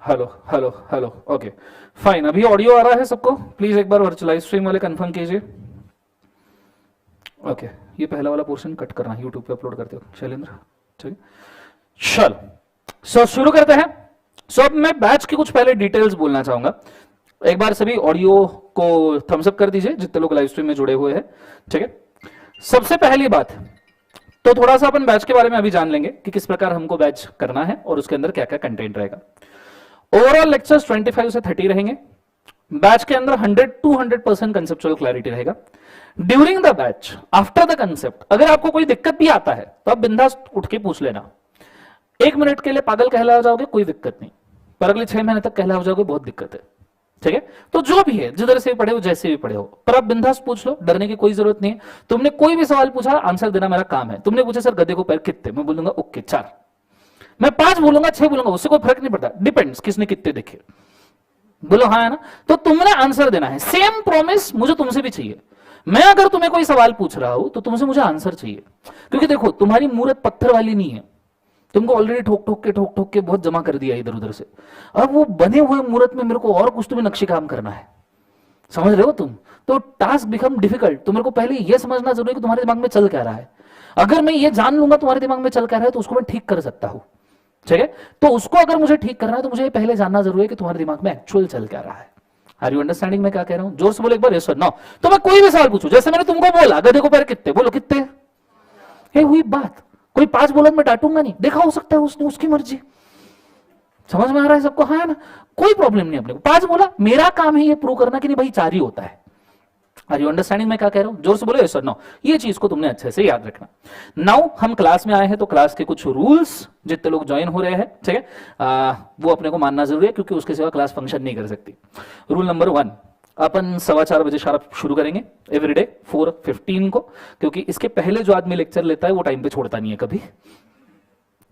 Hello hello hello, okay fine. अभी audio आ रहा है सबको? प्लीज एक बार वर्चुअल लाइव स्ट्रीम वाले कंफर्म कीजिए। ओके, ये पहला वाला पोर्शन कट करना, यूट्यूब पे अपलोड करते हो शैलेंद्र। ठीक है, चल सो शुरू करते हैं। सो अब मैं बैच की कुछ पहले डिटेल्स बोलना चाहूंगा। एक बार सभी ऑडियो को थम्स अप कर दीजिए जितने लोग लाइव स्ट्रीम में जुड़े हुए हैं। ठीक है, सबसे पहली बात तो थोड़ा सा अपन बैच के बारे में अभी जान लेंगे कि किस प्रकार हमको बैच करना है और उसके अंदर क्या क्या कंटेंट रहेगा। ओवरऑल लेक्चर्स 25 से 30 रहेंगे। बैच के अंदर 100 to 100% कंसेप्चुअल क्लैरिटी रहेगा। During the batch, after the concept, अगर आपको कोई दिक्कत भी आता है तो आप बिंदास उठ के पूछ लेना। 1 मिनट के लिए पागल कहला जाओगे कोई दिक्कत नहीं, पर अगले 6 महीने तक कहला जाओगे बहुत दिक्कत है। ठीक है, तो जो भी है, जिधर से भी पढ़े हो, जैसे भी पढ़े हो, पर आप बिंदास पूछ लो, डरने की कोई जरूरत नहीं है। तुमने कोई भी सवाल पूछा, आंसर देना मेरा काम है। तुमने पूछा सर गधे को पैर कितने, मैं बोलूंगा ओके 4। मैं 5 बोलूंगा, 6 बोलूंगा, उससे कोई फर्क नहीं पड़ता, डिपेंड्स किसने कितने देखे। बोलो हाँ है ना, तो तुमने आंसर देना है। सेम प्रॉमिस मुझे तुमसे भी चाहिए। मैं अगर तुम्हें कोई सवाल पूछ रहा हूं तो तुमसे मुझे आंसर चाहिए, क्योंकि देखो तुम्हारी मूर्त पत्थर वाली नहीं है। तुमको ऑलरेडी ठोक ठोक के बहुत जमा कर दिया इधर उधर से। अब वो बने हुए मूर्त में मेरे को और कुछ तुम्हें नक्शे काम करना है, समझ रहे हो तुम? तो टास्क बिकम डिफिकल्ट। तो मेरे को पहले यह समझना जरूरी है कि तुम्हारे दिमाग में चल क्या रहा है। अगर मैं ये जान लूंगा तुम्हारे दिमाग में चल क्या रहा है तो उसको मैं ठीक कर सकता हूं। ठीक है, तो उसको अगर मुझे ठीक करना है तो मुझे पहले जानना जरूरी है कि तुम्हारे दिमाग में एक्चुअल चल क्या रहा है। आर यू अंडरस्टैंडिंग मैं क्या कह रहा हूं? जोर से बोलो एक बार, यस और नो। तो मैं कोई भी सवाल पूछूं, जैसे मैंने तुमको बोला गधे को पैर कितने, बोलो कितने। ये हुई बात। कोई 5 बोला मैं डांटूंगा नहीं, देखा हो सकता है उसने, उसकी मर्जी। समझ में आ रहा है सबको? हाँ है ना, कोई प्रॉब्लम नहीं। अपने को 5 बोला, मेरा काम है ये प्रूव करना कि नहीं भाई 4 ही होता है। आर यू अंडरस्टैंडिंग मैं क्या कह रहा हूं? जोर से बोलो यस और नो। ये चीज को तुमने अच्छे से याद रखना। नाउ हम क्लास में आए हैं तो क्लास के कुछ रूल्स, जितने लोग ज्वाइन हो रहे हैं, ठीक है, वो अपने को मानना जरूरी है, क्योंकि उसके सिवा क्लास फंक्शन नहीं कर सकती। रूल नंबर 1, अपन 4:15 बजे शार्प शुरू करेंगे एवरीडे 4:15 को, क्योंकि इसके पहले जो आदमी लेक्चर लेता है वो टाइम पे छोड़ता नहीं है कभी।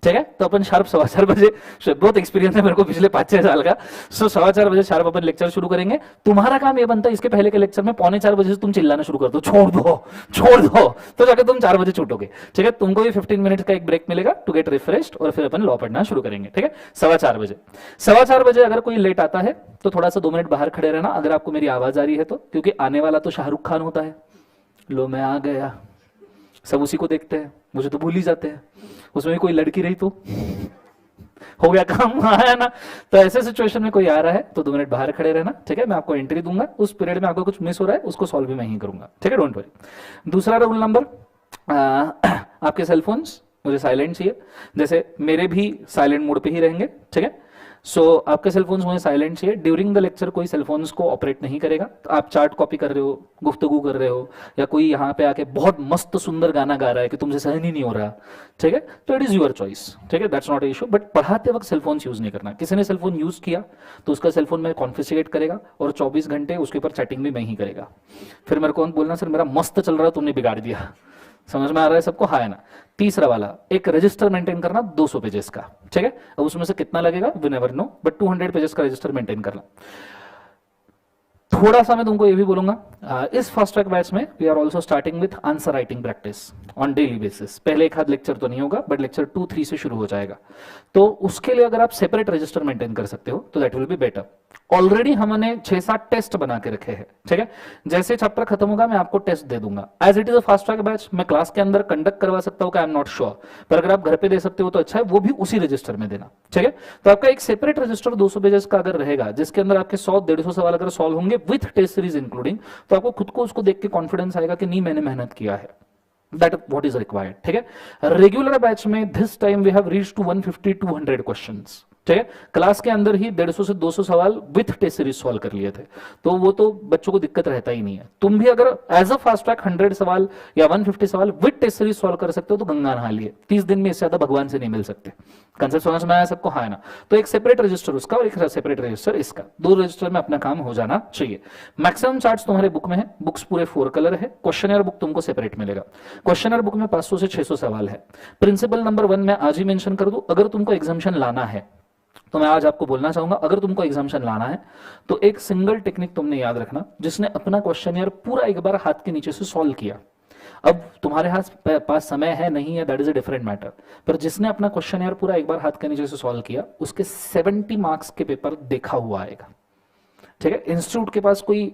ठीक है, तो अपन शार्प 4:15 बजे, बहुत एक्सपीरियंस है मेरे को पिछले 5-6 साल का। 4:15 बजे शार्प अपन लेक्चर शुरू करेंगे। तुम्हारा काम ये बनता है इसके पहले के लेक्चर में 3:45 बजे से तुम चिल्लाना शुरू कर दो, छोड़ दो छोड़ दो, तो जाकर तुम 4 बजे छूटोगे। ठीक है, तुमको भी 15 मिनट का एक ब्रेक मिलेगा टू गेट रिफ्रेश्ड, और फिर अपन लॉ पढ़ना शुरू करेंगे। ठीक है, 4:15 बजे। 4:15 बजे अगर कोई लेट आता है तो थोड़ा सा 2 मिनट बाहर खड़े रहना, अगर आपको मेरी आवाज आ रही है तो, क्योंकि आने वाला तो शाहरुख खान होता है। लो मैं आ गया, सब उसी को देखते हैं, मुझे तो भूल ही जाते हैं। उसमें भी कोई लड़की रही तो हो गया काम, आया ना। तो ऐसे सिचुएशन में कोई आ रहा है तो 2 मिनट बाहर खड़े रहना। ठीक है, मैं आपको एंट्री दूंगा, उस पीरियड में आपको कुछ मिस हो रहा है उसको सॉल्व भी मैं ही करूंगा। ठीक है, डोंट वरी। दूसरा रूल नंबर, आपके सेलफोन्स मुझे साइलेंट चाहिए, जैसे मेरे भी साइलेंट मोड पे ही रहेंगे। ठीक है, सो आपके सेलफोन्स मुझे साइलेंट चाहिए। ड्यूरिंग द लेक्चर कोई सेलफोन्स को ऑपरेट नहीं करेगा। तो आप चार्ट कॉपी कर रहे हो, गुफ्तगू कर रहे हो, या कोई यहाँ पे आके बहुत मस्त सुंदर गाना गा रहा है कि तुमसे सहन ही नहीं हो रहा, ठीक है, तो इट इज योर चॉइस। ठीक है, that's not a issue. But पढ़ाते वक्त सेलफोन्स यूज नहीं करना। किसी ने सेलफोन यूज किया तो उसका सेलफोन में कॉन्फिस्केट करेगा और 24 घंटे उसके ऊपर चैटिंग भी मैं ही करेगा। फिर मेरे को बोलना सर मेरा मस्त चल रहा है तुमने बिगाड़ दिया। समझ में आ रहा है सबको? हाँ है ना। तीसरा वाला, एक रजिस्टर मेंटेन करना 200 पेजेस का। ठीक है, अब उसमें से कितना लगेगा we never know, but 200 pages का रजिस्टर मेंटेन करना। थोड़ा सा मैं तुमको ये भी बोलूंगा, इस फास्ट ट्रैक बैच में we are also starting with answer writing practice on daily basis. पहले एक हाथ लेक्चर तो नहीं होगा, बट लेक्चर 2-3 से शुरू हो जाएगा। तो उसके लिए अगर आप सेपरेट रजिस्टर मेंटेन कर सकते हो तो that will be better. Already हमने 6-7 टेस्ट बना के रखे हैं। ठीक है, जैसे चैप्टर खत्म होगा मैं आपको टेस्ट दे दूंगा। As it is a fast track batch, मैं क्लास के अंदर कंडक्ट करवा सकता हूँ, आई एम नॉट श्योर, पर अगर आप घर पे दे सकते हो तो अच्छा है, वो भी उसी रजिस्टर में देना। ठीक है, तो आपका एक सेपरेट रजिस्टर 200 पेजेस का अगर रहेगा, जिसके अंदर आपके 100-150 सवाल अगर सॉल्व होंगे विथ टेस्ट सीरीज इंक्लूडिंग, तो आपको खुद को उसको देख के कॉन्फिडेंस आएगा कि नहीं मैंने मेहनत किया है। That what is required. ठीक है, रेगुलर बैच में this time we have reached to 150-200 questions. ठीक है, क्लास के अंदर ही 150 से 200 सवाल विथ टेस्ट सीरीज सॉल्व कर लिए थे, तो वो तो बच्चों को दिक्कत रहता ही नहीं है। तुम भी अगर एज अ फास्ट ट्रैक 100 सवाल या 150 सवाल विथ टेस्ट सीरीज सॉल्व कर सकते हो तो गंगा नहा लिए। 30 दिन में इससे ज्यादा भगवान से नहीं मिल सकते। कंसेप्ट समझ में आया सबको? हाँ है ना। तो एक सेपरेट रजिस्टर उसका और एक सेपरेट रजिस्टर इसका, 2 रजिस्टर में अपना काम हो जाना चाहिए। मैक्सिमम चार्ट्स तुम्हारे बुक में है, बुक्स पूरे 4 कलर है। क्वेश्चनर बुक तुमको सेपरेट मिलेगा। क्वेश्चनर बुक में 500 से 600 सवाल है। प्रिंसिपल नंबर 1 मैं आज ही मेंशन कर दूं, अगर तुमको एग्जामिशन लाना है तो मैं आज आपको बोलना चाहूंगा, अगर तुमको एग्जामिशन लाना है तो एक सिंगल टेक्निक तुमने याद रखना, जिसने अपना क्वेश्चनियर पूरा एक बार हाथ के नीचे से सॉल्व किया, अब तुम्हारे पास समय है नहीं है, that is a different matter, पर जिसने अपना क्वेश्चन यार पूरा एक बार हाथ के नीचे से सॉल्व किया, उसके 70 मार्क्स के पेपर देखा हुआ आएगा। ठीक है, इंस्टीट्यूट के पास कोई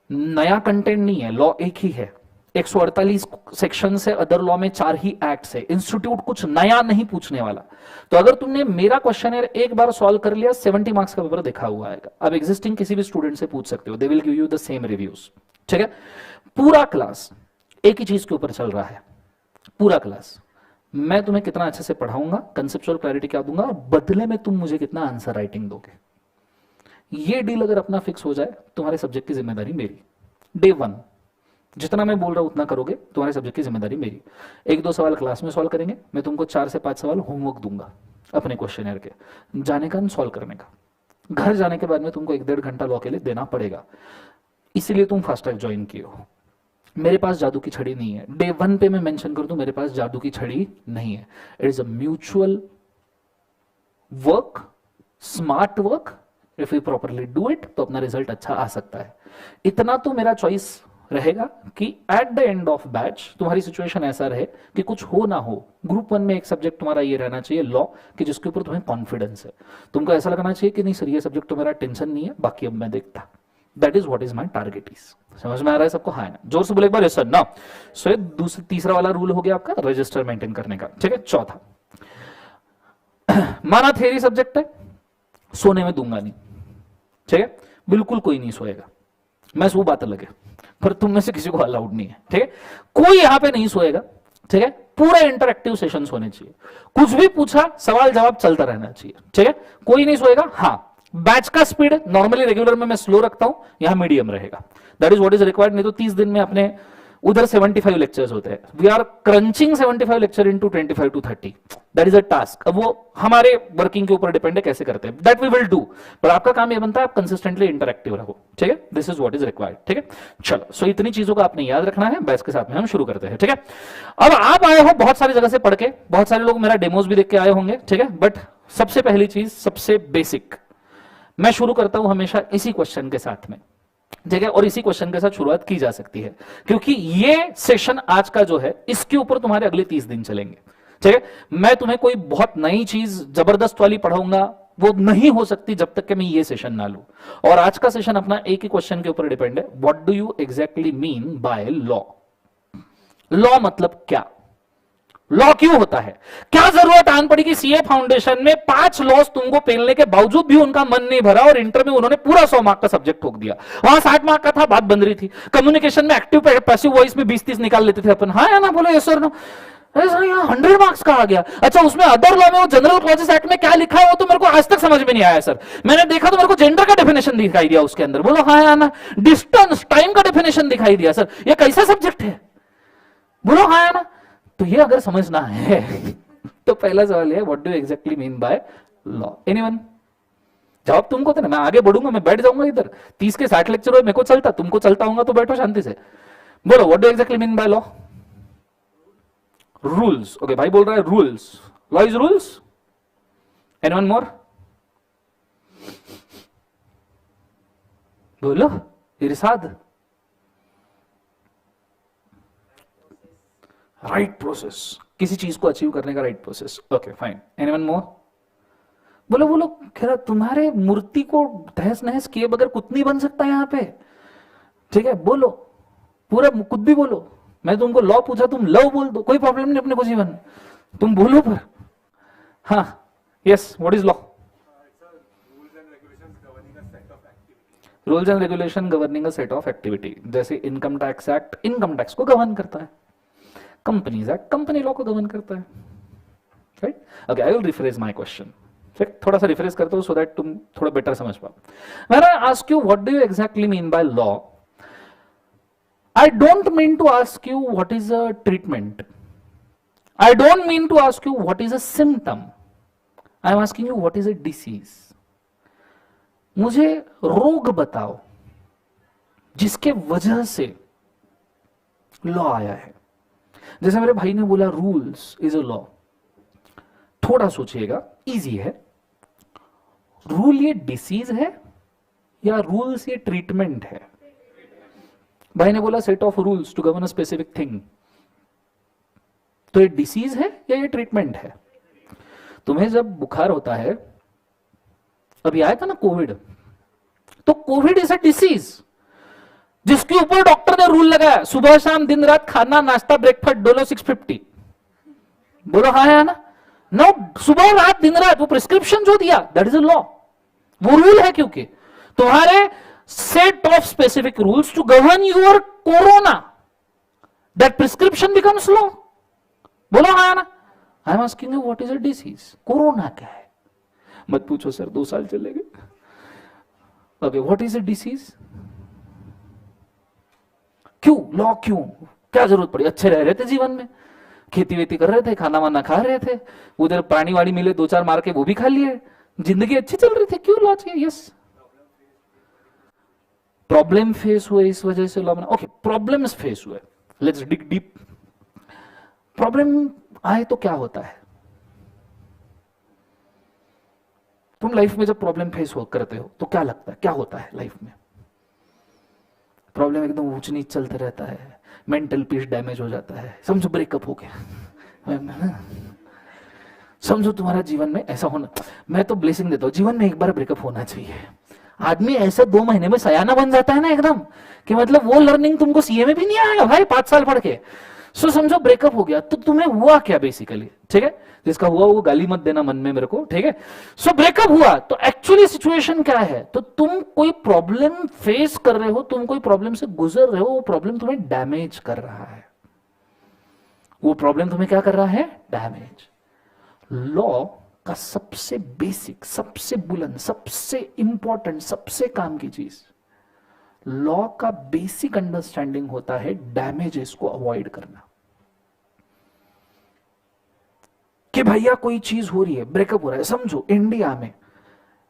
नया कंटेंट नहीं है, लॉ एक ही है, 148 सेक्शन है, अदर लॉ में 4 ही एक्ट्स है, इंस्टीट्यूट कुछ नया नहीं पूछने वाला। तो अगर तुमने मेरा क्वेश्चन एक बार सॉल्व कर लिया, 70 मार्क्स का पेपर देखा हुआ आएगा। अब एग्जिस्टिंग किसी भी स्टूडेंट से पूछ सकते हो, they will give you the same reviews. ठीक है, पूरा क्लास एक ही चीज के ऊपर चल रहा है, पूरा क्लास मैं तुम्हें कितना अच्छे से पढ़ाऊंगा, कंसेप्चुअल क्लैरिटी क्या दूंगा, और बदले में तुम मुझे कितना आंसर राइटिंग दोगे। ये डील अगर अपना फिक्स हो जाए, तुम्हारे सब्जेक्ट की जिम्मेदारी मेरी। डे 1 जितना मैं बोल रहा हूं उतना करोगे, तुम्हारे सब्जेक्ट की जिम्मेदारी मेरी। 1-2 सवाल क्लास में सॉल्व करेंगे, मैं तुमको 4 से 5 सवाल होमवर्क दूंगा अपने क्वेश्चनर के, जाने का सॉल्व करने का। घर जाने के बाद में तुमको 1-1.5 घंटा लॉ के लिए देना पड़ेगा, इसीलिए तुम फास्ट ट्रैक ज्वाइन किए हो। मेरे पास जादू की छड़ी नहीं है, डे 1 पे मैं मेंशन कर दूं, मेरे पास जादू की छड़ी नहीं है। It is a mutual work, smart work. If you properly do it तो अपना रिजल्ट अच्छा आ सकता है। इतना तो मेरा चॉइस रहेगा कि at the end of batch तुम्हारी सिचुएशन ऐसा रहे कि कुछ हो ना हो, ग्रुप 1 में एक सब्जेक्ट तुम्हारा ये रहना चाहिए लॉ, कि जिसके ऊपर तुम्हें कॉन्फिडेंस है। तुमको ऐसा लगना चाहिए कि नहीं सर ये सब्जेक्ट तो मेरा टेंशन नहीं है, बाकी अब मैं देखता। That is what is my target is. समझ में आ रहा है सबको? हाँ, जोर से बोले एक बार यस सर ना। सो ये तीसरा वाला रूल हो गया आपका रजिस्टर मेंटेन करने का। ठीक है, चौथा, माना थ्योरी सब्जेक्ट है, सोने में दूंगा नहीं। ठीक है, बिल्कुल कोई नहीं सोएगा, मैं सो बात अलग है, पर तुम में से किसी को अलाउड नहीं है। ठीक है, कोई यहां पे नहीं सोएगा। ठीक है, पूरा इंटरैक्टिव सेशंस होने चाहिए, कुछ भी पूछा सवाल जवाब चलता रहना चाहिए। ठीक है, कोई नहीं सोएगा। हाँ, बैच का स्पीड नॉर्मली रेगुलर में मैं स्लो रखता हूं, यहां मीडियम रहेगा। That is what is required. नहीं तो 30 दिन में अपने उधर 75 लेक्चर्स होते हैं, we are crunching 75 lecture into 25 to 30। That is a task. अब वो हमारे वर्किंग के ऊपर डिपेंड है कैसे करते हैं, दैट वी विल डू। पर आपका काम ये बनता है आप कंसिस्टेंटली इंटरैक्टिव रहो। ठीक है, this is what is required. ठीक है, चलो, सो इतनी चीजों का आपने याद रखना है। बैच के साथ में हम शुरू करते हैं। ठीक है, अब आप आए हो बहुत सारी जगह से पढ़ के, बहुत सारे लोग मेरा डेमोज भी देख के आए होंगे। ठीक है, बट सबसे पहली चीज, सबसे बेसिक, मैं शुरू करता हूं हमेशा इसी क्वेश्चन के साथ में। ठीक है, और इसी क्वेश्चन के साथ शुरुआत की जा सकती है, क्योंकि ये सेशन आज का जो है इसके ऊपर तुम्हारे अगले 30 दिन चलेंगे। ठीक है, मैं तुम्हें कोई बहुत नई चीज जबरदस्त वाली पढ़ाऊंगा, वो नहीं हो सकती जब तक कि मैं ये सेशन ना लूं। और आज का सेशन अपना एक ही क्वेश्चन के ऊपर डिपेंड है, what do you exactly mean by law. Law मतलब क्या, लॉ क्यों होता है, क्या जरूरत आन पड़ी कि सीए फाउंडेशन में 5 लॉस तुमको पेलने के बावजूद भी उनका मन नहीं भरा और इंटर में उन्होंने पूरा 100 मार्क का सब्जेक्ट ठोक दिया। वहां 60 मार्क का था, बात बन रही थी। कम्युनिकेशन में एक्टिव पैसिव वॉइस में 20-30 निकाल लेते थे अपन, हाँ या ना बोलो, यस सर नो। यहाँ 100 मार्क्स का आ गया। अच्छा, उसमें अदर लॉ में वो जनरल क्लॉजेस एक्ट में क्या लिखा है वो तो मेरे को आज तक समझ में नहीं आया सर। मैंने देखा तो मेरे को जेंडर का डेफिनेशन दिखाई दिया उसके अंदर, बोलो हाँ या ना। डिस्टेंस टाइम का डेफिनेशन दिखाई दिया, सर ये कैसा सब्जेक्ट है, बोलो हाँ या ना। तो ये अगर समझना है तो पहला सवाल है, what do you exactly mean by law. Anyone? जवाब तुमको देना, मैं आगे बढ़ूंगा, मैं बैठ जाऊंगा इधर। 30 के 60 लेक्चर हो, मेरे को चलता, तुमको चलता होगा तो बैठो शांति से। बोलो, what do exactly mean by law. Rules. Okay, भाई बोल रहा है rules, law is rules. Anyone more? बोलो, इरशाद। राइट प्रोसेस, किसी चीज को अचीव करने का right process. Okay fine, anyone more? बोलो बोलो, कह रहा तुम्हारे मूर्ति को तहस नहस किए बगैर कुछ नहीं बन सकता यहां पे। ठीक है, बोलो, पूरा कुछ भी बोलो। मैं तुमको लॉ पूछा, तुम लव बोल दो, कोई प्रॉब्लम नहीं अपने को जीवन, तुम बोलो पर। हाँ, yes, what is law? Rules and regulation governing a set of activity. जैसे income tax act income tax को गवर्न करता है, कंपनीज एक्ट कंपनी लॉ को गवर्न करता है। Right? Okay, I will rephrase my question. ठीक, थोड़ा सा रिफ्रेश करता हूं सो दैट तुम थोड़ा बेटर समझ पाओ। When I ask you what do you exactly mean by law, I don't mean to ask you what is a treatment. I don't mean to ask you what is a symptom. I am asking you what is a disease. मुझे रोग बताओ जिसके वजह से law आया है। जैसे मेरे भाई ने बोला रूल्स इज अ लॉ, थोड़ा सोचिएगा, इजी है। रूल ये डिसीज है या रूल्स ये ट्रीटमेंट है? भाई ने बोला set of rules to govern a specific thing, तो ये डिसीज है या ये ट्रीटमेंट है? तुम्हें जब बुखार होता है, अभी आया था ना कोविड, तो कोविड इज अ डिसीज जिसके ऊपर डॉक्टर ने रूल लगाया सुबह शाम दिन रात खाना नाश्ता ब्रेकफास्ट डोलो 650। बोलो हाँ है ना? नो, सुबह रात दिन रात, वो प्रिस्क्रिप्शन जो दिया दैट इज अ लॉ, वो रूल है, क्योंकि तुम्हारे set of specific rules to govern your corona, that prescription becomes law. बोलो हाँ ना? I am asking you what is a disease? Corona क्या है? मत पूछो सर, 2 साल चले गए। Okay, what is a disease? क्यों लॉ? क्यों, क्या जरूरत पड़ी? अच्छे रह रहे थे जीवन में, खेती वेती कर रहे थे, खाना वाना खा रहे थे, उधर प्राणी वाणी मिले 2-4 मार के वो भी खा लिए, जिंदगी अच्छी चल रही थी, क्यों लॉ चाहिए? यस, प्रॉब्लम फेस हुए इस वजह से लॉ बना। ओके, प्रॉब्लम्स फेस हुए, लेट्स डिग डीप। प्रॉब्लम आए तो क्या होता है? तुम लाइफ में जब प्रॉब्लम फेस करते हो तो क्या लगता है, क्या होता है लाइफ में? प्रॉब्लम एकदम ऊंच नीच चलते रहता है, मेंटल पीस डैमेज हो जाता है, समझो ब्रेकअप हो गया, समझो तुम्हारा जीवन में ऐसा होना। मैं तो ब्लेसिंग देता हूं, जीवन में एक बार ब्रेकअप होना चाहिए। आदमी ऐसे 2 महीने में सयाना बन जाता है ना एकदम, कि मतलब वो लर्निंग तुमको सीए में भी नहीं आएगा भाई 5 साल पढ़ के। सो समझो ब्रेकअप हो गया, तो तुम्हें हुआ क्या बेसिकली? ठीक है, जिसका हुआ वो गाली मत देना मन में मेरे को, ठीक है? सो ब्रेकअप हुआ तो एक्चुअली सिचुएशन क्या है? तो तुम कोई प्रॉब्लम फेस कर रहे हो, तुम कोई प्रॉब्लम से गुजर रहे हो, वो प्रॉब्लम तुम्हें डैमेज कर रहा है। वो प्रॉब्लम तुम्हें क्या कर रहा है? डैमेज। लॉ का सबसे बेसिक, सबसे बुलंद, सबसे इंपॉर्टेंट, सबसे काम की चीज, लॉ का बेसिक अंडरस्टैंडिंग होता है डैमेजेस को अवॉइड करना। कि भैया कोई चीज हो रही है, ब्रेकअप हो रहा है, समझो इंडिया में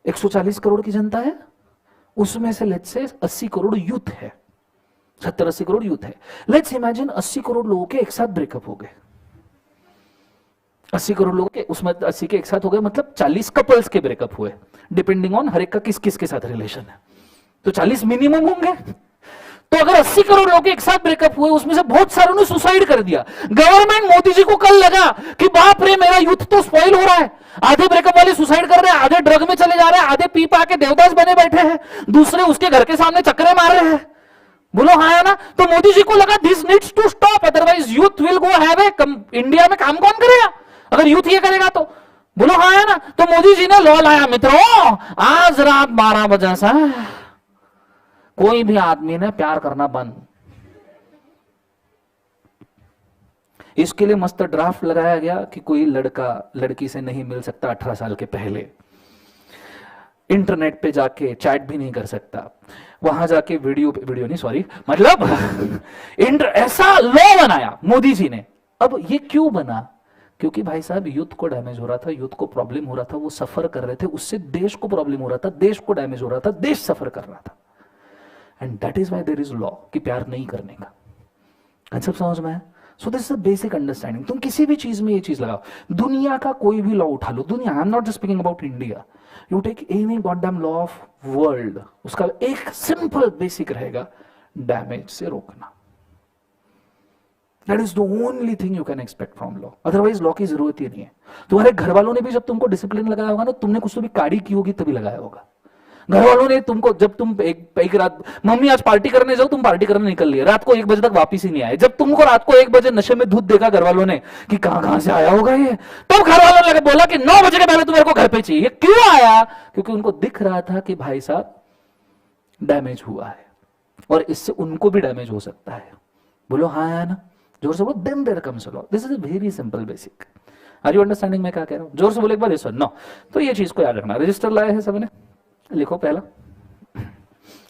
140 करोड़ की जनता है, उसमें से लेट्स से 80 करोड़ यूथ है, 70-80 करोड़ यूथ है। लेट्स इमेजिन 80 करोड़ लोगों के एक साथ ब्रेकअप हो गए। 80 करोड़ लोगों के, उसमें 80 के एक साथ हो गए, मतलब 40 कपल्स के ब्रेकअप हुए, डिपेंडिंग ऑन हर एक का किस किस के साथ रिलेशन है, तो 40 मिनिमम होंगे। तो अगर 80 करोड़ लोग एक साथ ब्रेकअप हुए, उसमें से बहुत सारों ने सुसाइड कर दिया। गवर्नमेंट मोदी जी को कल लगा कि बाप रे मेरा यूथ तो स्पॉइल हो रहा है, आधे ब्रेकअप वाले सुसाइड कर रहे हैं, आधे ड्रग में चले जा रहे हैं, आधे पी पा के देवदास बने बैठे हैं, दूसरे उसके घर के सामने चक्करे मार रहे हैं। बोलो हाँ है ना? तो मोदी जी को लगा this needs to stop, otherwise youth will go have a, India में काम कौन करेगा अगर यूथ ये करेगा तो? बोलो हाँ है ना? तो मोदी जी ने लॉ लाया मित्रों, आज रात 12 बजे से कोई भी आदमी ने प्यार करना बंद। इसके लिए मस्त ड्राफ्ट लगाया गया कि कोई लड़का लड़की से नहीं मिल सकता 18 साल के पहले, इंटरनेट पे जाके चैट भी नहीं कर सकता, वहां जाके वीडियो नहीं सॉरी मतलब ऐसा लॉ बनाया मोदी जी ने। अब ये क्यों बना? क्योंकि भाई साहब यूथ को डैमेज हो रहा था, यूथ को प्रॉब्लम हो रहा था, वो सफर कर रहे थे, उससे देश को प्रॉब्लम हो रहा था, देश को डैमेज हो रहा था, देश सफर कर रहा था। And that is why there is law, कि प्यार नहीं करने का कंसेप्ट समझ में है? So this is basic understanding. तुम किसी भी चीज में ये चीज लगाओ, दुनिया का कोई भी लॉ उठा लो, दुनिया, I am not just speaking about India, you take any goddamn law of world, उसका एक सिंपल बेसिक रहेगा, डैमेज से रोकना। That is the only thing you can expect from law. Otherwise law की जरूरत ही नहीं है। तुम्हारे घर वालों ने भी जब तुमको डिसिप्लिन लगाया होगा ना, तुमने कुछ तो भी काड़ी की होगी तभी लगाया होगा। घर वालों ने तुमको, जब तुम एक रात मम्मी आज पार्टी करने जाओ, तुम पार्टी करने निकल लिए, रात को 1 बजे तक वापिस ही नहीं आए। जब तुमको रात को 1 बजे नशे में दूध देखा घर वालों ने कि कहां से आया होगा ये, तब घर वालों ने बोला कि 9 बजे के पहले तुम्हारे को घर पे चाहिए। क्यों आया? क्योंकि उनको दिख रहा था कि भाई साहब डैमेज हुआ है और इससे उनको भी डैमेज हो सकता है। बोलो हाँ है ना? जोर से बोलो, then there comes law. This is a very simple basic. Are you understanding मैं क्या कह रहा हूं? जोर से बोले एक बार, यस और नो। तो ये चीज को याद रखना। रजिस्टर लाया है सबने, लिखो पहला।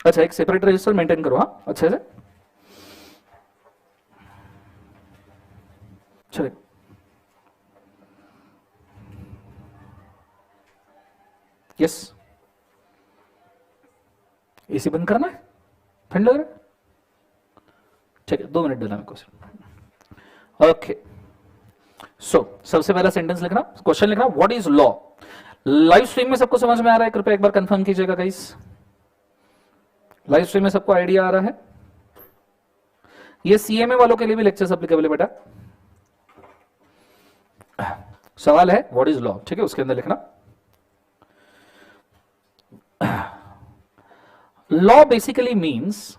अच्छा, एक सेपरेट रजिस्टर मेंटेन करो, हाँ अच्छे से। चलिए, यस, एसी बंद करना है, ठंड लग रहा है? ठीक है, 2 मिनट देना मेरे को सिर्फ। ओके, सो सबसे पहला सेंटेंस लिखना, क्वेश्चन लिखना, what is law. Live stream में सबको समझ में आ रहा है? कृपया एक बार कंफर्म कीजिएगा गाइस। लाइव स्ट्रीम में सबको आइडिया आ रहा है? ये सीएमए वालों के लिए भी लेक्चर्स एप्लीकेबल है बेटा। सवाल है व्हाट इज लॉ, ठीक है, उसके अंदर लिखना law basically means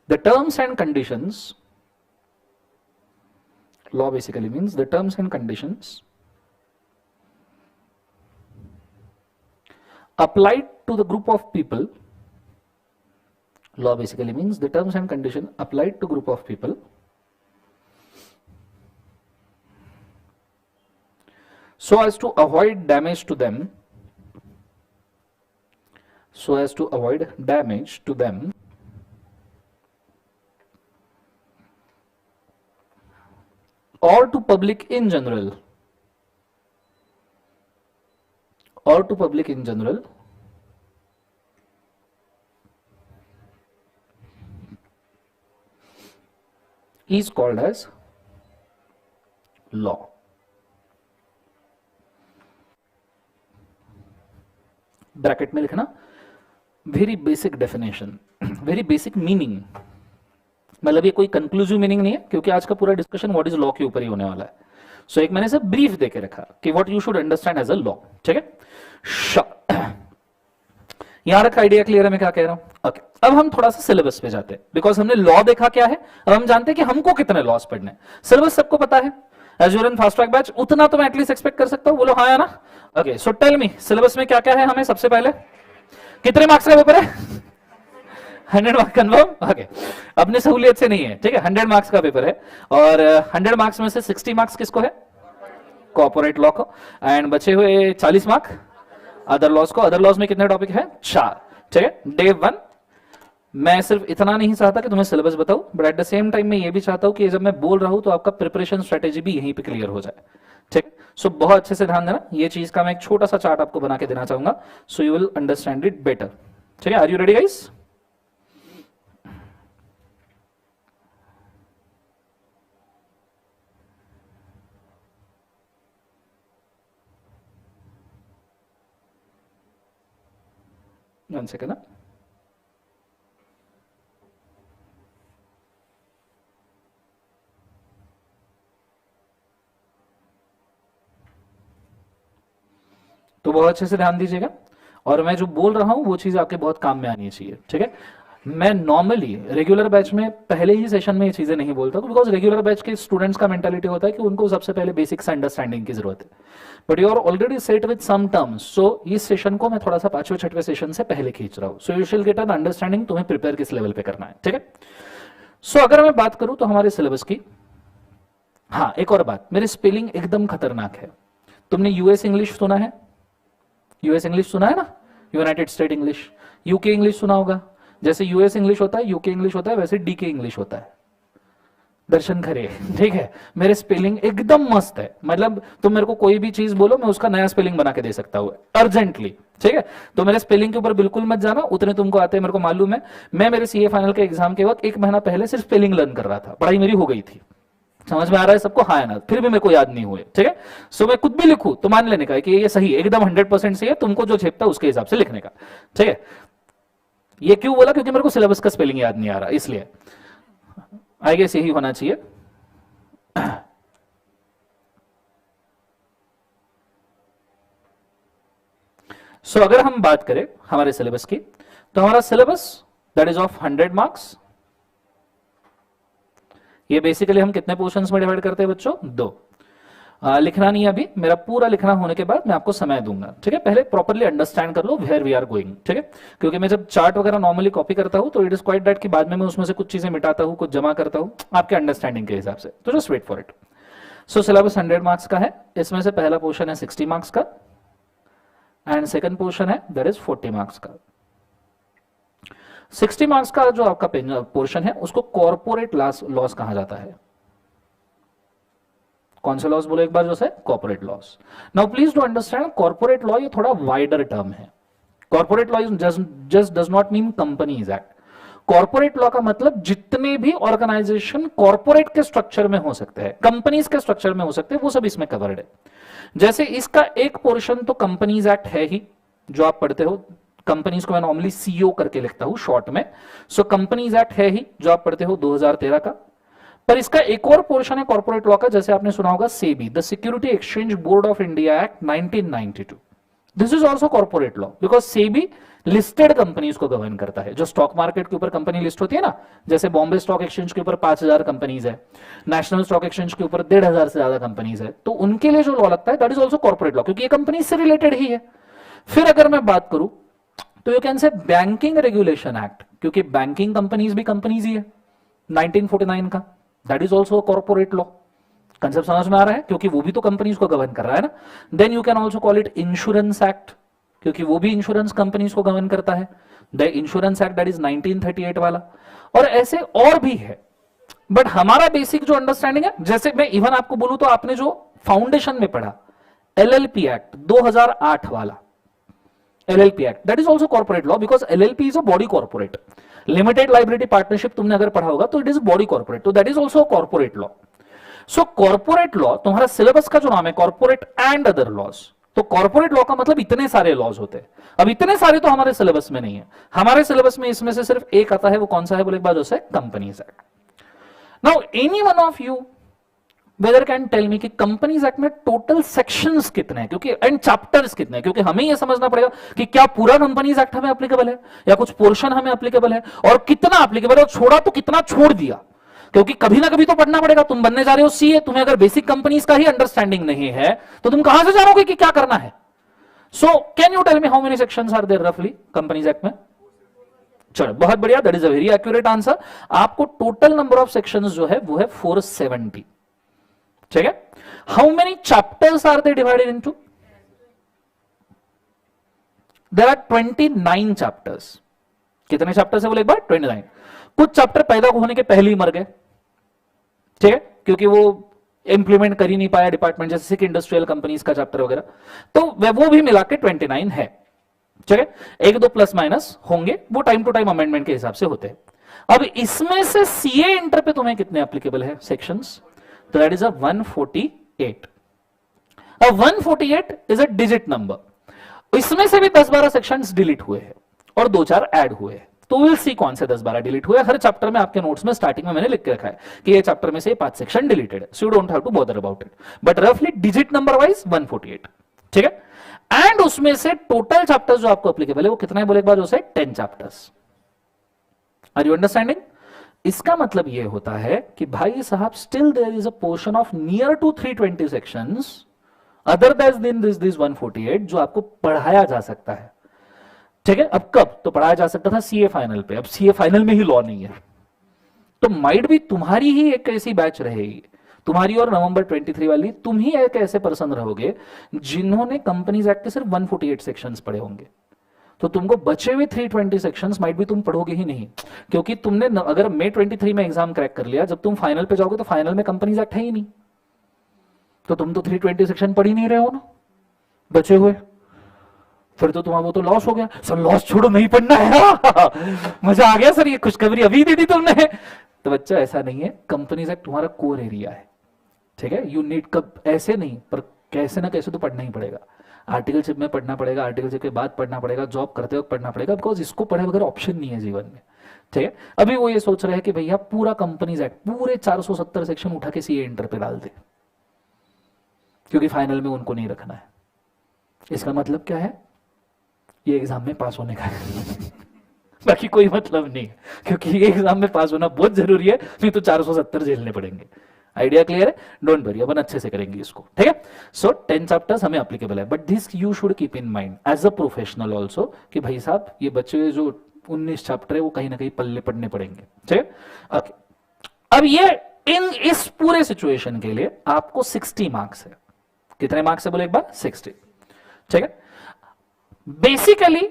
the terms and conditions, law basically means the terms and conditions applied to the group of people. Law basically means the terms and conditions applied to group of people so as to avoid damage to them, or to public in general, is called as law. Bracket में लिखना very basic definition, very basic meaning, मतलब ये कोई conclusive meaning नहीं है क्योंकि आज का पूरा डिस्कशन व्हाट इज लॉ के ऊपर ही होने वाला है. सो एक मैंने से ब्रीफ देके रखा कि what you should understand as a law, ठीक है. यहां तक आइडिया क्लियर है मैं क्या कह रहा हूं? ओके, अब हम थोड़ा सा सिलेबस पे जाते हैं बिकॉज हमने लॉ देखा क्या है, अब हम जानते हैं कि हमको कितने लॉस पढ़ने. सिलेबस सबको पता है, as you're in fast track batch उतना तो मैं एटलीस्ट एक्सपेक्ट कर सकता हूं. बोलो हाँ या ना? Okay, so tell me syllabus में क्या क्या है. हमें सबसे पहले कितने मार्क्स का पेपर है? 100 मार्क्स कन्फर्म. ओके, अपने सहूलियत से नहीं है, ठीक है, 100 मार्क्स का पेपर है और 100 मार्क्स में से 60 मार्क्स किसको है? कॉर्पोरेट लॉ को, एंड बचे हुए 40 मार्क अदर लॉज को. अदर लॉज में कितने टॉपिक है? 4, ठीक है. डे 1 मैं सिर्फ इतना नहीं चाहता कि तुम्हें सिलेबस बताऊं, but at the same time मैं ये भी चाहता हूं कि जब मैं बोल रहा हूं तो आपका प्रिपरेशन स्ट्रेटेजी भी यहीं पे क्लियर हो जाए, ठीक. सो बहुत अच्छे से ध्यान देना, ये चीज का मैं एक छोटा सा चार्ट आपको बना के देना चाहूंगा so you will understand it better, ठीक है. Are you ready guys? One second. तो बहुत अच्छे से ध्यान दीजिएगा और मैं जो बोल रहा हूं वो चीज आपके बहुत काम में आनी चाहिए, ठीक है. मैं नॉर्मली रेगुलर बैच में पहले ही सेशन में ये चीजें नहीं बोलता बिकॉज रेगुलर बैच के स्टूडेंट्स का मेंटालिटी होता है कि उनको सबसे पहले बेसिक्स अंडरस्टैंडिंग की जरूरत है, but you are already set with some terms. So इस सेशन को मैं थोड़ा सा 5वें 6वें सेशन से पहले खींच रहा हूं. सो यू शिल गेट एन अंडरस्टैंडिंग तुम्हें प्रिपेयर किस लेवल पे करना है, ठीक है. सो अगर मैं बात करूं तो हमारे सिलेबस की, हाँ एक और बात, मेरी स्पेलिंग एकदम खतरनाक है. तुमने यूएस इंग्लिश सुना है? यूएस इंग्लिश सुना है ना? United state English. UK English सुना होगा. जैसे यूएस इंग्लिश होता है, यूके इंग्लिश होता है, वैसे डीके इंग्लिश होता है. दर्शन खरे, ठीक है. मेरे स्पेलिंग एकदम मस्त है, मतलब तुम मेरे को कोई भी चीज बोलो मैं उसका नया स्पेलिंग बना के दे सकता हूं अर्जेंटली, ठीक है. तो मेरे स्पेलिंग के ऊपर बिल्कुल मत जाना, उतने तुमको आते हैं मेरे को मालूम है. मैं मेरे सीए फाइनल के एग्जाम के वक्त 1 महीना पहले सिर्फ स्पेलिंग लर्न कर रहा था, पढ़ाई मेरी हो गई थी. समझ में आ रहा है सबको? हाँ ना? फिर भी मेरे को याद नहीं हुए, ठीक है. सो मैं कुछ भी लिखूं तो मान लेने का कि ये सही एकदम 100% सही है, तुमको जो झेपता है उसके हिसाब से लिखने का, ठीक है. ये क्यों बोला? क्योंकि मेरे को सिलेबस का स्पेलिंग याद नहीं आ रहा, इसलिए. आई गेस यही होना चाहिए. सो अगर हम बात करें हमारे सिलेबस की तो हमारा syllabus that is of 100 marks. ये बेसिकली हम कितने पोर्शंस में डिवाइड करते हैं बच्चों? 2. लिखना नहीं है अभी, मेरा पूरा लिखना होने के बाद मैं आपको समय दूंगा, ठीक है. पहले प्रॉपर्ली अंडरस्टैंड कर लो वेयर वी आर गोइंग, ठीक है. क्योंकि मैं जब चार्ट वगैरह नॉर्मली कॉपी करता हूं तो इट इज क्वाइट दैट कि बाद में मैं उसमें से कुछ चीजें मिटाता हूं, कुछ जमा करता हूं आपके अंडरस्टैंडिंग के हिसाब से. तो just wait for it. So syllabus 100 marks का है. इसमें से पहला पोर्शन है 60 मार्क्स का एंड सेकंड पोर्शन है दैट इज 40 मार्क्स का. 60 मार्क्स का जो आपका पोर्शन है उसको कॉर्पोरेट लॉस कहा जाता है. कौन से लॉस बोलो एक बार? जो है corporate loss. Now please do understand, corporate law ये थोड़ा वाइडर टर्म है. Corporate law just does not mean companies act. Corporate law का मतलब जितने भी ऑर्गेनाइजेशन कॉर्पोरेट के स्ट्रक्चर में हो सकते हैं, कंपनीज के स्ट्रक्चर में हो सकते हैं, वो सब इसमें कवर्ड है. जैसे इसका एक पोर्शन तो कंपनीज एक्ट है ही जो आप पढ़ते हो, कंपनीज को मैं नॉर्मली सीओ करके लिखता हूं शॉर्ट में। सो कंपनीज एक्ट है ही जो आप पढ़ते हो 2013 का, पर इसका एक और पोर्शन है कॉर्पोरेट लॉ का, जैसे आपने सुना होगा SEBI, the security exchange board of India act 1992। This is also corporate law because SEBI listed companies को गवर्न करता है। जो स्टॉक मार्केट के ऊपर कंपनी लिस्ट होती है ना, जैसे बॉम्बे स्टॉक एक्सचेंज के ऊपर 5000 कंपनीज है, नेशनल स्टॉक एक्सचेंज के ऊपर 1500 से ज्यादा कंपनीज है, तो उनके लिए जो लॉ लगता है that is also corporate law, क्योंकि ये कंपनी से रिलेटेड ही है। फिर अगर मैं बात करूं तो you can say banking regulation act, क्योंकि बैंकिंग कंपनीज भी कंपनीज ही है 1949 का, that is also corporate law. Concept समझ में आ रहा है, क्योंकि वो भी तो कंपनीज को गवर्न कर रहा है ना। Then you can also call it insurance act, क्योंकि वो भी इंश्योरेंस कंपनीज को गवर्न करता है, the insurance act that is 1938 वाला, और ऐसे और भी है। बट हमारा बेसिक जो अंडरस्टैंडिंग है, जैसे मैं इवन आपको बोलूं तो आपने जो फाउंडेशन में पढ़ा एलएलपी एक्ट 2008 वाला, LLP act that is also corporate law because LLP is a body corporate. Limited liability partnership तुमने अगर पढ़ा होगा तो इट इज बॉडी कॉर्पोरेट, तो that is also corporate law. So corporate law तुम्हारा सिलेबस का जो नाम है कॉर्पोरेट एंड अदर लॉज, तो कॉर्पोरेट लॉ का मतलब इतने सारे लॉज होते हैं। अब इतने सारे तो हमारे सिलेबस में नहीं है, हमारे सिलेबस में इसमें से सिर्फ एक आता है, वो कौन सा है बोले एक बार, जो है companies act. Now any one of you whether can tell me कि कंपनीज एक्ट में टोटल सेक्शंस कितने हैं, क्योंकि एंड चैप्टर्स कितने हैं, क्योंकि हमें यह समझना पड़ेगा कि क्या पूरा कंपनीज एक्ट हमें एप्लीकेबल है या कुछ पोर्शन हमें एप्लीकेबल है, और कितना एप्लीकेबल है, और छोड़ा तो कितना छोड़ दिया, क्योंकि कभी ना कभी तो पढ़ना पड़ेगा। तुम बनने जा रहे हो सीए, तुम्हें अगर बेसिक कंपनीज का ही अंडरस्टैंडिंग नहीं है तो तुम कहां से जानोगे कि क्या करना है। So can you tell me how many sections are there रफली कंपनीज एक्ट में? चलो बहुत बढ़िया, that is a very accurate answer. आपको टोटल नंबर ऑफ सेक्शंस जो है वो है 470, ठीक है। How many chapters are they divided into? There are 29 chapters. कितने चैप्टर्स है बोले एक बार? 29। कुछ चैप्टर पैदा होने के पहले ही मर गए, ठीक है, क्योंकि वो इंप्लीमेंट कर ही नहीं पाया डिपार्टमेंट, जैसे सिक इंडस्ट्रियल कंपनीज का चैप्टर वगैरह, तो वो भी मिला के 29 है, ठीक है। एक दो प्लस माइनस होंगे, वो टाइम टू टाइम अमेंडमेंट के हिसाब से होते हैं। अब इसमें से सीए इंटर पे तुम्हें कितने एप्लीकेबल है सेक्शंस? तो दैट इज अ 148। अब 148 इज अ डिजिट नंबर। इसमें से भी 10-12 सेक्शंस डिलीट हुए हैं और 2-4 ऐड हुए हैं, तो विल सी कौन से 10-12 डिलीट हुए। हर चैप्टर में आपके नोट्स में स्टार्टिंग में मैंने लिख के रखा है कि ये चैप्टर में से 5 सेक्शन डिलीटेड है, so you don't have to bother about it, but रफली डिजिट नंबर वाइज 148, ठीक है। एंड उसमें से टोटल चैप्टर्स जो आपको एप्लीकेबल है वो कितना है बोले एक बार, जो है 10 चैप्टर्स। Are you understanding? इसका मतलब ये होता है कि भाई साहब still there is a portion of near to 320 sections other than this 148 जो आपको पढ़ाया जा सकता है, ठीक है। अब कब तो पढ़ाया जा सकता था सीए फाइनल पे, अब सीए फाइनल में ही लॉ नहीं है, तो माइट भी तुम्हारी ही एक ऐसी बैच रहेगी, तुम्हारी और नवंबर 23 वाली, तुम ही एक ऐसे पर्सन रहोगे जिन्होंने कंपनीज एक्ट के सिर्फ 148 सेक्शंस पढ़े होंगे, तो तुमको बचे हुए 320 सेक्शंस माइट भी तुम पढ़ोगे ही नहीं, क्योंकि तुमने अगर मई 23 में एग्जाम क्रैक कर लिया, जब तुम फाइनल पे जाओगे तो फाइनल में कंपनीज एक्ट है ही नहीं, तो तुम तो 320 सेक्शन पढ़ ही नहीं रहे हो ना बचे हुए, फिर तो तुम्हारा वो तो लॉस हो गया। सर लॉस छोड़ो, नहीं पढ़ना है मजा आ गया सर, ये खुशखबरी अभी दे दी तुमने। तो बच्चा ऐसा नहीं है, कंपनीज एक्ट तुम्हारा कोर एरिया है, ठीक है। यू नीड, कब ऐसे नहीं पर कैसे ना कैसे तो पढ़ना ही पड़ेगा। आर्टिकलशिप में पढ़ना पड़ेगा, आर्टिकलशिप के बाद पढ़ना पड़ेगा, जॉब करते वक्त पढ़ना पड़ेगा, बिकॉज इसको पढ़े बगैर ऑप्शन नहीं है जीवन में, ठीक है। अभी वो ये सोच रहे हैं कि भैया पूरा कंपनीज एक्ट पूरे 470 सेक्शन उठा के सीए इंटर पे डाल दे, क्योंकि फाइनल में उनको नहीं रखना है। इसका मतलब क्या है? ये एग्जाम में पास होने का है बाकी कोई मतलब नहीं है, क्योंकि ये एग्जाम में पास होना बहुत जरूरी है, नहीं तो 470 झेलने पड़ेंगे। आइडिया क्लियर है? डोंट वरी, अपन अच्छे से करेंगे इसको, ठीक है। सो 10 चैप्टर्स हमें एप्लीकेबल है, but this you should keep in mind as a professional also कि भाई साहब ये बच्चे हुए जो 19 चैप्टर है वो कहीं ना कहीं पल्ले पढ़ने पड़ेंगे, ठीक है। ओके, अब ये इस पूरे सिचुएशन के लिए आपको 60 मार्क्स है। कितने मार्क्स है बोले एक बार? 60, ठीक है। बेसिकली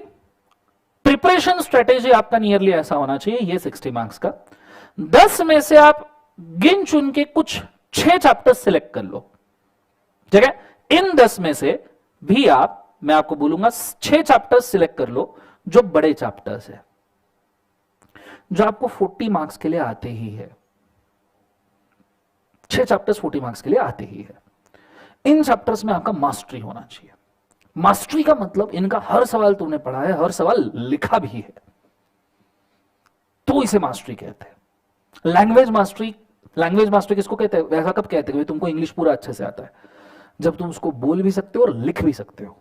प्रिपरेशन स्ट्रेटेजी आपका नियरली ऐसा होना चाहिए, ये 60 मार्क्स का 10 में से आप गिन चुन के कुछ 6 चैप्टर सिलेक्ट कर लो, ठीक है। इन 10 में से भी मैं आपको बोलूंगा 6 चैप्टर सिलेक्ट कर लो जो बड़े चैप्टर्स है, जो आपको 40 मार्क्स के लिए आते ही है। 6 चैप्टर्स 40 मार्क्स के लिए आते ही है। इन चैप्टर्स में आपका मास्टरी होना चाहिए, मास्टरी का मतलब इनका हर सवाल तुमने पढ़ा है, हर सवाल लिखा भी है, तो इसे मास्टरी कहते हैं। लैंग्वेज मास्टरी किसको कहते हैं? ऐसा कब कहते हैं कि तुमको इंग्लिश पूरा अच्छे से आता है, जब तुम उसको बोल भी सकते हो और लिख भी सकते हो,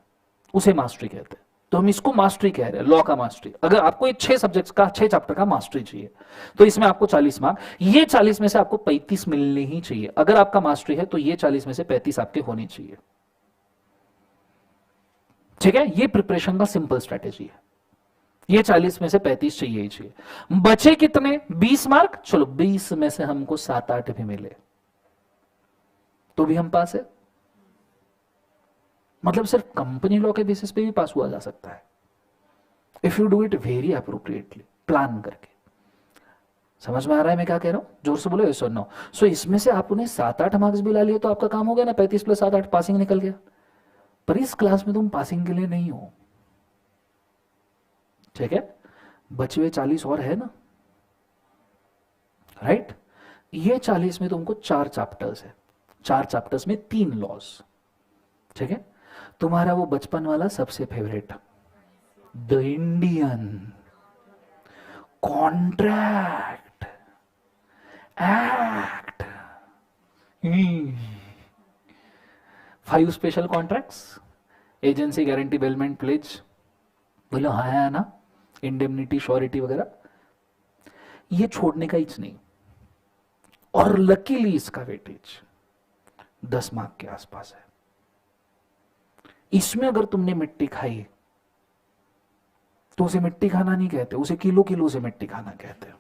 उसे मास्टरी कहते हैं। तो हम इसको मास्टरी कह रहे हैं, लॉ का मास्टरी। अगर आपको ये 6 सब्जेक्ट्स का 6 चैप्टर का मास्टरी चाहिए तो इसमें आपको 40 मार्क, ये 40 में से आपको 35 मिलने ही चाहिए। अगर आपका मास्टरी है तो ये 40 में से 35 आपके होने चाहिए। ठीक है, ये प्रिपरेशन का सिंपल स्ट्रेटेजी है। ये 40 में से 35 चाहिए ही चाहिए। बचे कितने? 20 मार्क। चलो 20 में से हमको 7-8 भी मिले तो भी हम पास है। मतलब सिर्फ कंपनी लॉ के बेसिस पे भी पास हुआ जा सकता है, if you do it very appropriately, plan करके। समझ में आ रहा है मैं क्या कह रहा हूं? जोर से बोलो यस और नो। सो इसमें से आपने 7-8 मार्क्स भी ला लिए तो आपका काम हो गया ना, 35 + 7 8 पासिंग निकल गया। पर इस क्लास में तुम पासिंग के लिए नहीं हो, ठीक है? बचे हुए 40 और है ना, राइट? ये 40 में तुमको 4 चैप्टर्स है, 4 चैप्टर्स में 3 लॉज, ठीक है? तुम्हारा वो बचपन वाला सबसे favourite, the Indian contract act, 5 special contracts, agency, guarantee, bailment, pledge, बोलो हाँ है ना, इंडेमनिटी, श्योरिटी वगैरह, ये छोड़ने का ही नहीं। और लकीली इसका वेटेज 10 मार्क के आसपास है। इसमें अगर तुमने मिट्टी खाई तो उसे मिट्टी खाना नहीं कहते, उसे किलो किलो से मिट्टी खाना कहते हैं।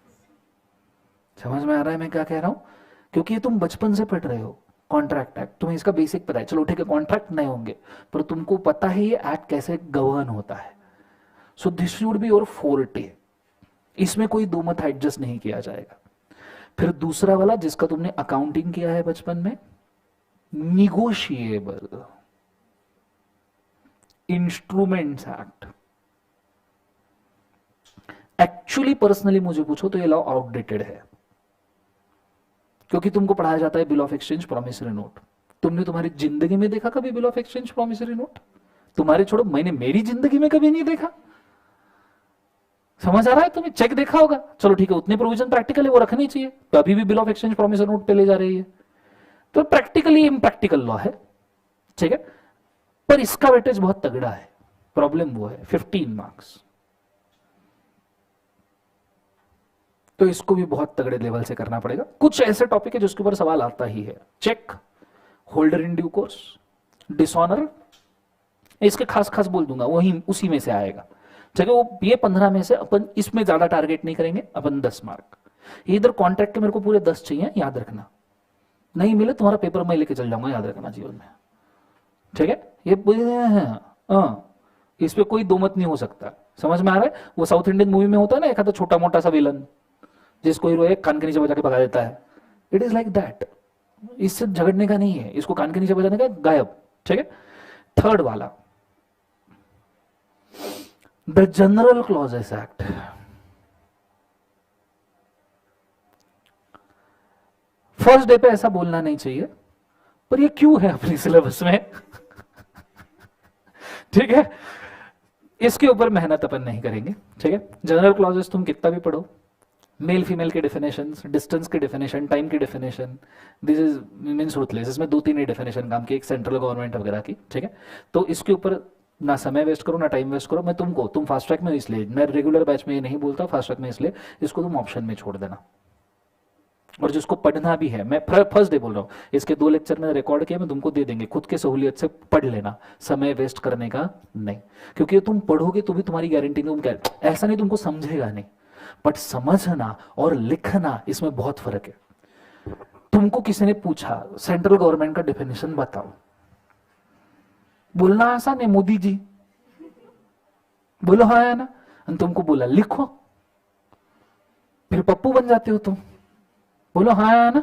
समझ में आ रहा है मैं क्या कह रहा हूं? क्योंकि ये तुम बचपन से पढ़ रहे हो कॉन्ट्रैक्ट एक्ट, तुम्हें इसका बेसिक पता है। चलो ठीक है, कॉन्ट्रैक्ट नहीं होंगे पर तुमको पता है ये एक्ट कैसे गवर्न होता है। So this should be your forte, इसमें कोई दो मत एडजस्ट नहीं किया जाएगा। फिर दूसरा वाला जिसका तुमने अकाउंटिंग किया है बचपन में, negotiable instruments act. Actually personally मुझे पूछो तो ये लॉ आउटडेटेड है, क्योंकि तुमको पढ़ाया जाता है bill of exchange, promissory note. तुमने तुम्हारी जिंदगी में देखा कभी bill of exchange, promissory note? तुम्हारे छोड़ो, मैंने मेरी जिंदगी में कभी नहीं देखा। समझ आ रहा है तुम्हें? चेक देखा होगा, चलो ठीक है, उतने प्रोविजन प्रैक्टिकल है वो रखनी चाहिए, तो अभी भी bill of exchange promissory note पे ले जा रही है, तो प्रैक्टिकली इम्प्रैक्टिकल लॉ है, ठीक है? पर इसका वेटेज बहुत तगड़ा है। प्रॉब्लम वो है 15 मार्क्स, तो इसको भी बहुत तगड़े लेवल से करना पड़ेगा। कुछ ऐसे टॉपिक है जिसके ऊपर सवाल आता ही है, cheque, holder in due course, dishonour, इसके खास खास बोल दूंगा, वही उसी में से आएगा, ठीक है? वो ये 15 में से अपन इसमें ज्यादा टारगेट नहीं करेंगे, अपन 10 मार्क। इधर कॉन्ट्रैक्ट के मेरे को पूरे 10 चाहिए, याद रखना। नहीं मिले तुम्हारा पेपर मैं लेके चल जाऊंगा, याद रखना जीवन में, ठीक है? ये इस पे कोई दो मत नहीं हो सकता। समझ में आ रहा है? वो साउथ इंडियन मूवी में होता है ना, एक आता छोटा मोटा सा विलन जिसको हीरो एक कान के नीचे बजा के भगा देता है, इट इज लाइक दैट। इससे झगड़ने का नहीं है, इसको कान के नीचे बजाने का, गायब, ठीक है? थर्ड वाला, the general clauses act. First day पे ऐसा बोलना नहीं चाहिए, पर ये क्यों है अपने सिलेबस में? ठीक है, इसके ऊपर मेहनत अपन नहीं करेंगे, ठीक है? जनरल क्लॉजेस तुम कितना भी पढ़ो, मेल फीमेल के डेफिनेशन, डिस्टेंस के डेफिनेशन, टाइम की definition, this is means ruthless. इसमें 2-3 ही डेफिनेशन काम की, एक सेंट्रल गवर्नमेंट वगैरह की, ठीक है? तो इसके ऊपर ना समय वेस्ट करो ना टाइम वेस्ट करो। मैं तुम फास्ट ट्रैक में, इसलिए मैं रेगुलर बैच में ये नहीं बोलता, फास्ट ट्रैक में इसलिए इसको तुम ऑप्शन में छोड़ देना। और जिसको पढ़ना भी है, मैं फर्स्ट डे बोल रहा हूँ, इसके 2 लेक्चर में रिकॉर्ड किया, मैं तुमको दे देंगे, खुद के सहूलियत से पढ़ लेना, समय वेस्ट करने का नहीं। क्योंकि तुम पढ़ोगे तो भी तुम्हारी गारंटी नहीं, तुम क्या, ऐसा नहीं तुमको समझेगा नहीं, बट समझना और लिखना इसमें बहुत फर्क है। तुमको किसी ने पूछा सेंट्रल गवर्नमेंट का डेफिनेशन बताओ, बोलना आसान है, मोदी जी बोलो हाँ है ना, तुमको बोला लिखो, फिर पप्पू बन जाते हो तुम। बोलो हाँ है ना,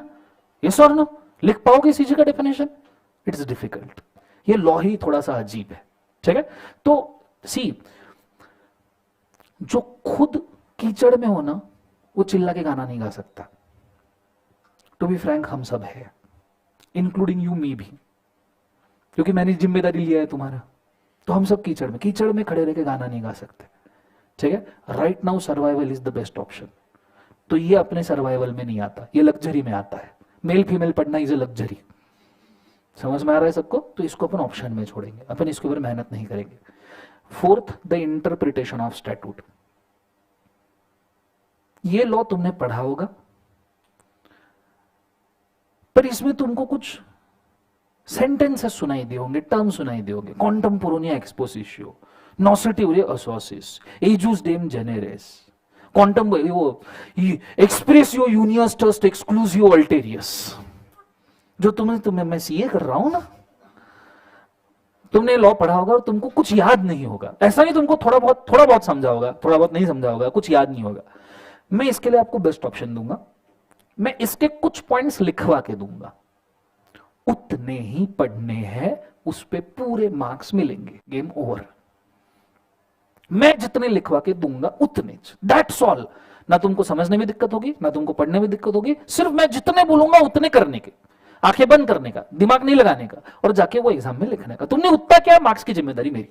यस और नो, लिख पाओगे इसी का डेफिनेशन? It's difficult. ये लॉ ही थोड़ा सा अजीब है, ठीक है? तो सी, जो खुद कीचड़ में हो ना, वो चिल्ला के गाना नहीं गा सकता। टू बी फ्रैंक, हम सब है, इंक्लूडिंग यू, मी भी, क्योंकि मैंने जिम्मेदारी लिया है तुम्हारा, तो हम सब कीचड़ में खड़े रह के गाना नहीं गा सकते, ठीक है। Right now survival is the best option. तो ये अपने सर्वाइवल में नहीं आता, ये लग्जरी में आता है। मेल फीमेल पढ़ना इज ए लग्जरी, समझ में आ रहा है सबको। तो इसको अपन ऑप्शन में छोड़ेंगे, अपन इसके ऊपर मेहनत नहीं करेंगे। Fourth, the interpretation of statute. ये लॉ तुमने पढ़ा होगा, पर इसमें तुमको कुछ सेंटेंसेस सुनाई दिए होंगे, टर्म सुनाई दिए होंगे। क्वांटम पुरोनिया एक्सपोजिशियो, नॉसिटिवरे असोसिस, एजुस डेम जेनेरेस, क्वांटम वो एक्सप्रेसियो यूनियस एक्सक्लूसिव अल्टेरियस। जो तुम्हें मैं सीए कर रहा हूं ना, तुमने लॉ पढ़ा होगा और तुमको कुछ याद नहीं होगा। ऐसा नहीं तुमको थोड़ा बहुत समझा होगा, थोड़ा बहुत नहीं समझा होगा, कुछ याद नहीं होगा। मैं इसके लिए आपको बेस्ट ऑप्शन दूंगा, मैं इसके कुछ पॉइंट्स लिखवा के दूंगा, उतने ही पढ़ने हैं, उस पे पूरे मार्क्स मिलेंगे, गेम ओवर। मैं जितने लिखवा के दूंगा उतने, दैट्स ऑल। ना तुमको समझने में दिक्कत होगी, ना तुमको पढ़ने में दिक्कत होगी, सिर्फ मैं जितने बोलूंगा उतने करने के, आंखें बंद करने का, दिमाग नहीं लगाने का, और जाके वो एग्जाम में लिखने का। तुमने उतना क्या, मार्क्स की जिम्मेदारी मेरी।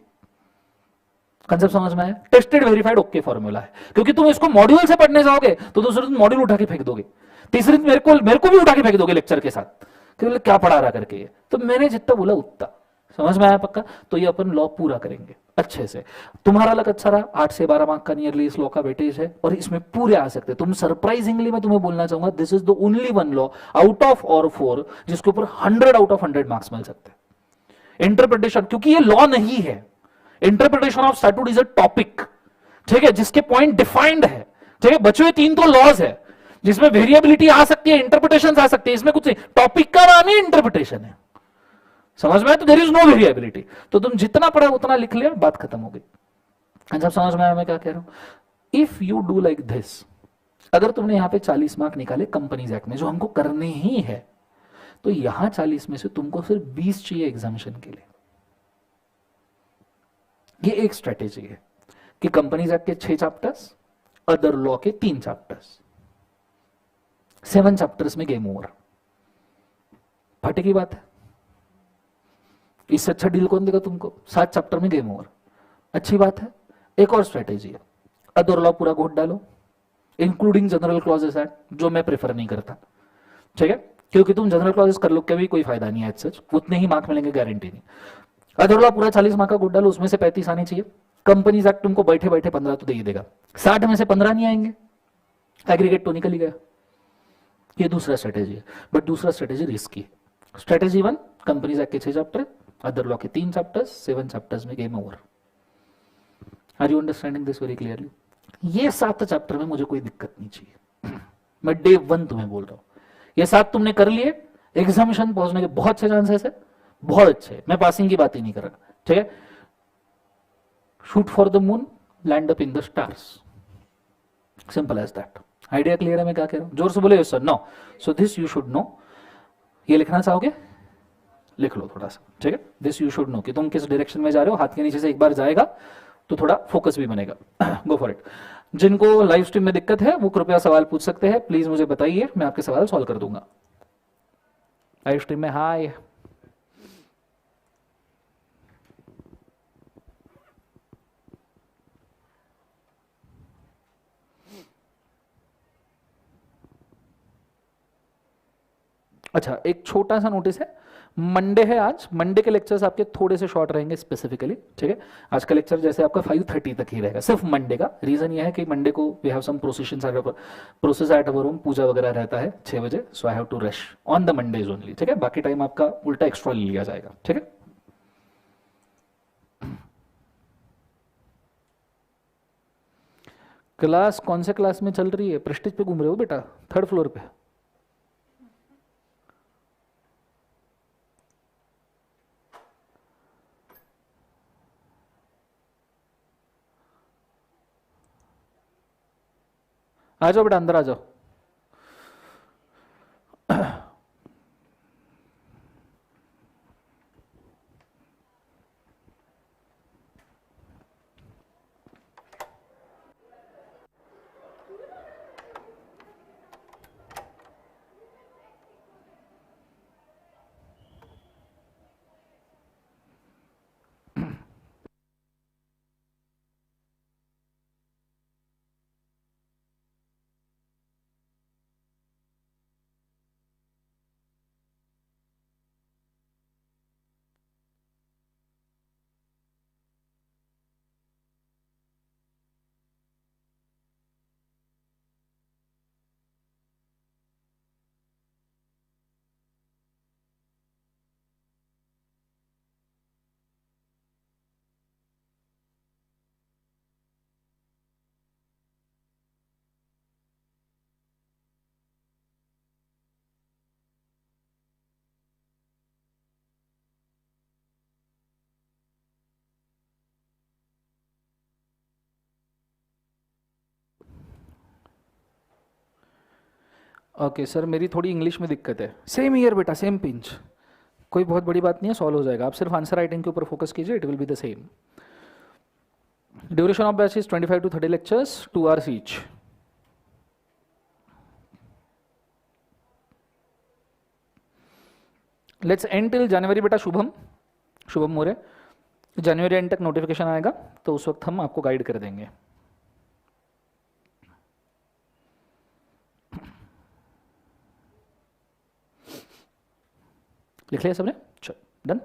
कंसेप्ट समझ में आया? टेस्टेड वेरीफाइड ओके फॉर्मूला है। क्योंकि तुम इसको मॉड्यूल से पढ़ने जाओगे तो दूसरे दिन मॉड्यूल उठा के फेंक दोगे, तीसरे दिन मेरे को भी उठा के फेंक दोगे लेक्चर के साथ, कि क्या पढ़ा रहा करके। तो मैंने जितना बोला उतना, समझ में आया पक्का? तो ये अपन लॉ पूरा करेंगे अच्छे से। तुम्हारा लग अच्छा रहा, 8 से 12 मार्क का नियरली इस लॉ का वेटेज है, और इसमें पूरे आ सकते हैं तुम। सरप्राइजिंगली मैं तुम्हें बोलना चाहूंगा, this is the only one law out of और 4 जिसके ऊपर 100 आउट ऑफ 100 मार्क्स मिल सकते हैं। इंटरप्रिटेशन, क्योंकि ये लॉ नहीं है, interpretation of statute is a topic, ठीक है, जिसके पॉइंट डिफाइंड है, ठीक है। बचे हुए 3 तो लॉज है जिसमें वेरिएबिलिटी आ सकती है, इंटरप्रिटेशन आ सकती है, इसमें कुछ नहीं। टॉपिक का नाम ही इंटरप्रिटेशन है, समझ में आया? तो देयर इज नो वेरिएबिलिटी। तो तुम जितना पढ़ा उतना लिख लिया, बात खत्म हो गई। जब समझ में आया मैं क्या कह रहा हूं? If you do like this, अगर तुमने यहां पे 40 मार्क निकाले कंपनीज एक्ट में, जो हमको करने ही है, तो यहां 40 में से तुमको सिर्फ 20 चाहिए एग्जामिशन के लिए। ये एक स्ट्रेटेजी है कि कंपनीज एक्ट के 6 चैप्टर्स, अदर लॉ के 3 चैप्टर्स, 7 चैप्टर्स में गेम ओवर। फटे की बात है, इससे अच्छा डील कौन देगा तुमको? 7 चैप्टर में गेम ओवर, अच्छी बात है। एक और स्ट्रेटेजी है, अदर लॉ पूरा घोट डालो, इंक्लूडिंग जनरल क्लॉजेस एक्ट, जो मैं प्रेफर नहीं करता, ठीक है, क्योंकि तुम जनरल क्लॉजेस कर लो के भी कोई फायदा नहीं है, सच उतने ही मार्क मिलेंगे, गारंटी नहीं। अदर लॉ पूरा 40 मार्क का घोट डालो, उसमें से 35 आने चाहिए। कंपनीज एक्ट तुमको बैठे बैठे 15 तो दे ही देगा, 60 में से 15 नहीं आएंगे, एग्रीगेट तो निकल ही गया। ये दूसरा स्ट्रेटेजी है, बट दूसरा स्ट्रेटेजी रिस्की है। स्ट्रेटेजी 1, कंपनीज एक्ट के 6 चैप्टर, अदर लॉ के 3 चैप्टर्स, 7 चैप्टर्स में game over. Are you understanding this very clearly? ये 7 चैप्टर में मुझे कोई दिक्कत नहीं चाहिए। मैं डे 1 तुम्हें बोल रहा हूं, ये 7 तुमने कर लिए, एग्जामिनेशन पहुंचने के बहुत अच्छे चांसेस है, बहुत अच्छे। मैं पासिंग की बात ही नहीं कर रहा, ठीक है। Shoot for the moon, land up in the stars, simple as that. Idea clear है मैं क्या कह रहा हूं? जोर से बोले yes sir, no. So this you should know. ये लिखना चाहोगे? लिख लो थोड़ा सा, ठीक है। दिस यू शुड नो, कि तुम किस डायरेक्शन में जा रहे हो, हाथ के नीचे से एक बार जाएगा तो थोड़ा फोकस भी बनेगा। Go for it. जिनको लाइव स्ट्रीम में दिक्कत है वो कृपया सवाल पूछ सकते हैं, प्लीज मुझे बताइए, मैं आपके सवाल सॉल्व कर दूंगा। लाइव स्ट्रीम में हाय, अच्छा एक छोटा सा नोटिस है, मंडे है आज, मंडे के लेक्चर्स आपके थोड़े से शॉर्ट रहेंगे स्पेसिफिकली, ठीक है। आज का लेक्चर जैसे आपका 5:30 तक ही रहेगा, सिर्फ मंडे का। रीजन ये है कि मंडे को we have some process at our home, पूजा वगैरह रहता है 6 बजे, so I have to rush on the Mondays only, ठीक है। बाकी टाइम आपका उल्टा एक्स्ट्रा ले लिया जाएगा, ठीक है। क्लास कौन से क्लास में चल रही है? प्रेस्टीज पे घूम रहे हो बेटा, 3rd फ्लोर पे? आ जाओ बेटा, अंदर आ जाओ। ओके सर, मेरी थोड़ी इंग्लिश में दिक्कत है। सेम ईयर बेटा, सेम पिंच, कोई बहुत बड़ी बात नहीं है, सॉल्व हो जाएगा। आप सिर्फ आंसर राइटिंग के ऊपर फोकस कीजिए, it will be the same. Duration of batch is 25 to 30 lectures, 2 hours each. Let's end till January बेटा। शुभम, शुभम मोरे, जनवरी एंड तक नोटिफिकेशन आएगा तो उस वक्त हम आपको गाइड कर देंगे। लिख लिया सबने? चलो डन।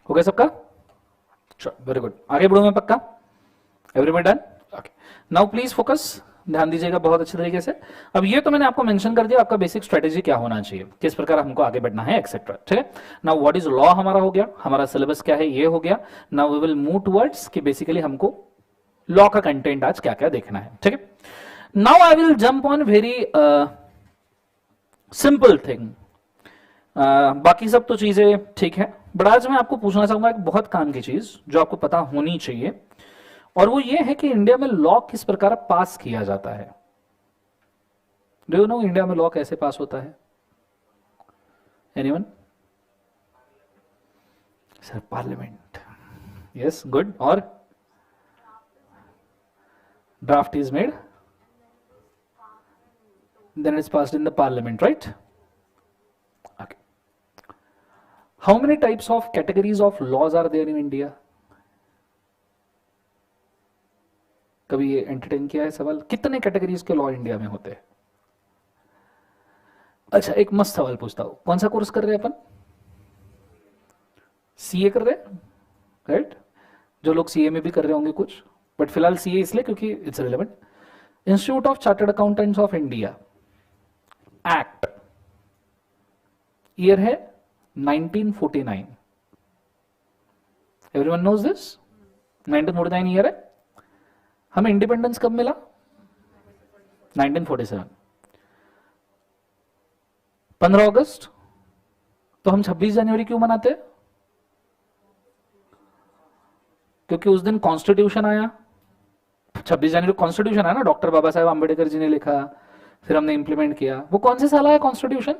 हो गया सबका? चलो वेरी गुड, आगे बढ़ूं मैं पक्का? Everybody done? Okay, now please focus, ध्यान दीजिएगा बहुत अच्छे तरीके से। अब ये तो मैंने आपको मेंशन कर दिया आपका बेसिक स्ट्रेटेजी क्या होना चाहिए, किस प्रकार हमको आगे बढ़ना है एक्सेट्रा, ठीक है। नाउ व्हाट इज लॉ हमारा हो गया, हमारा सिलेबस क्या है ये हो गया। Now we will move towards कि बेसिकली हमको लॉ का कंटेंट आज क्या क्या देखना है, ठीक है। Now I will jump on very simple thing. बाकी सब तो चीजें ठीक है, बट आज मैं आपको पूछना चाहूंगा एक बहुत काम की चीज जो आपको पता होनी चाहिए, और वो ये है कि इंडिया में लॉ किस प्रकार पास किया जाता है। डू यू नो इंडिया में लॉ कैसे पास होता है? Anyone? Sir parliament, yes good. और draft is made, then it's passed in the parliament, right? Okay. How many types of categories of laws are there in India? कभी ये entertain किया है सवाल, कितने कैटेगरीज के लॉ इंडिया में होते हैं? अच्छा एक मस्त सवाल पूछता हूं, कौन सा कोर्स कर रहे हैं अपन? सीए कर रहे हैं, राइट? जो लोग सीए में भी कर रहे होंगे कुछ, बट फिलहाल सीए इसलिए क्योंकि it's relevant. Institute of chartered accountants of India act, year है 1949। एवरीवन नोज दिस, 1949 ईयर है। हमें इंडिपेंडेंस कब मिला? 1947, 15 अगस्त। तो हम 26 जनवरी क्यों मनाते हैं? क्योंकि उस दिन कॉन्स्टिट्यूशन आया। 26 जनवरी कॉन्स्टिट्यूशन आया ना, डॉक्टर बाबा साहेब आंबेडकर जी ने लिखा, फिर हमने इंप्लीमेंट किया। वो कौन से साल आया कॉन्स्टिट्यूशन?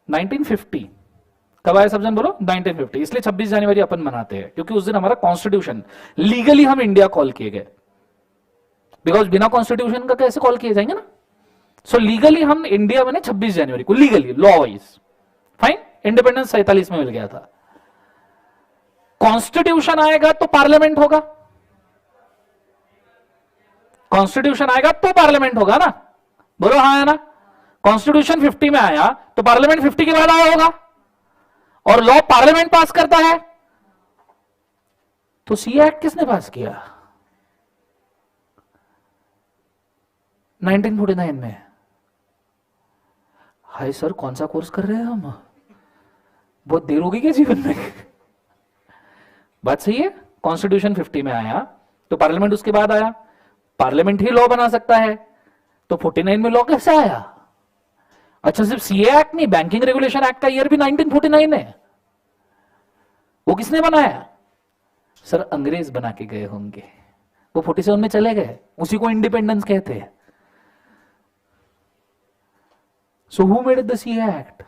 1950। कब आया सब जन बोलो? 1950। इसलिए 26 जनवरी अपन मनाते हैं क्योंकि उस दिन हमारा कॉन्स्टिट्यूशन, लीगली हम इंडिया कॉल किए गए। बिकॉज बिना कॉन्स्टिट्यूशन का कैसे कॉल किए जाएंगे ना, सो लीगली हम इंडिया बने 26 जनवरी को, legally law wise. Fine, independence 47 में मिल गया था। कॉन्स्टिट्यूशन आएगा तो पार्लियामेंट होगा, कॉन्स्टिट्यूशन आएगा तो पार्लियामेंट होगा ना, बोलो हाँ है ना। कॉन्स्टिट्यूशन 50 में आया तो पार्लियामेंट 50 के बाद आया होगा, और लॉ पार्लियामेंट पास करता है। तो सी एक्ट किसने पास किया? 1949 में। हाय सर, कौन सा कोर्स कर रहे हैं हम? बहुत देर होगी क्या जीवन में? बात सही है, कॉन्स्टिट्यूशन 50 में आया तो पार्लियामेंट उसके बाद आया, पार्लियामेंट ही लॉ बना सकता है, तो 49 में लॉ कैसे आया? अच्छा सिर्फ सीए एक्ट नहीं, बैंकिंग रेगुलेशन एक्ट का ईयर भी 1949 है। वो किसने बनाया? सर अंग्रेज बना के गए होंगे, वो 47 में चले गए, उसी को इंडिपेंडेंस कहते हैं। So who made the CA act?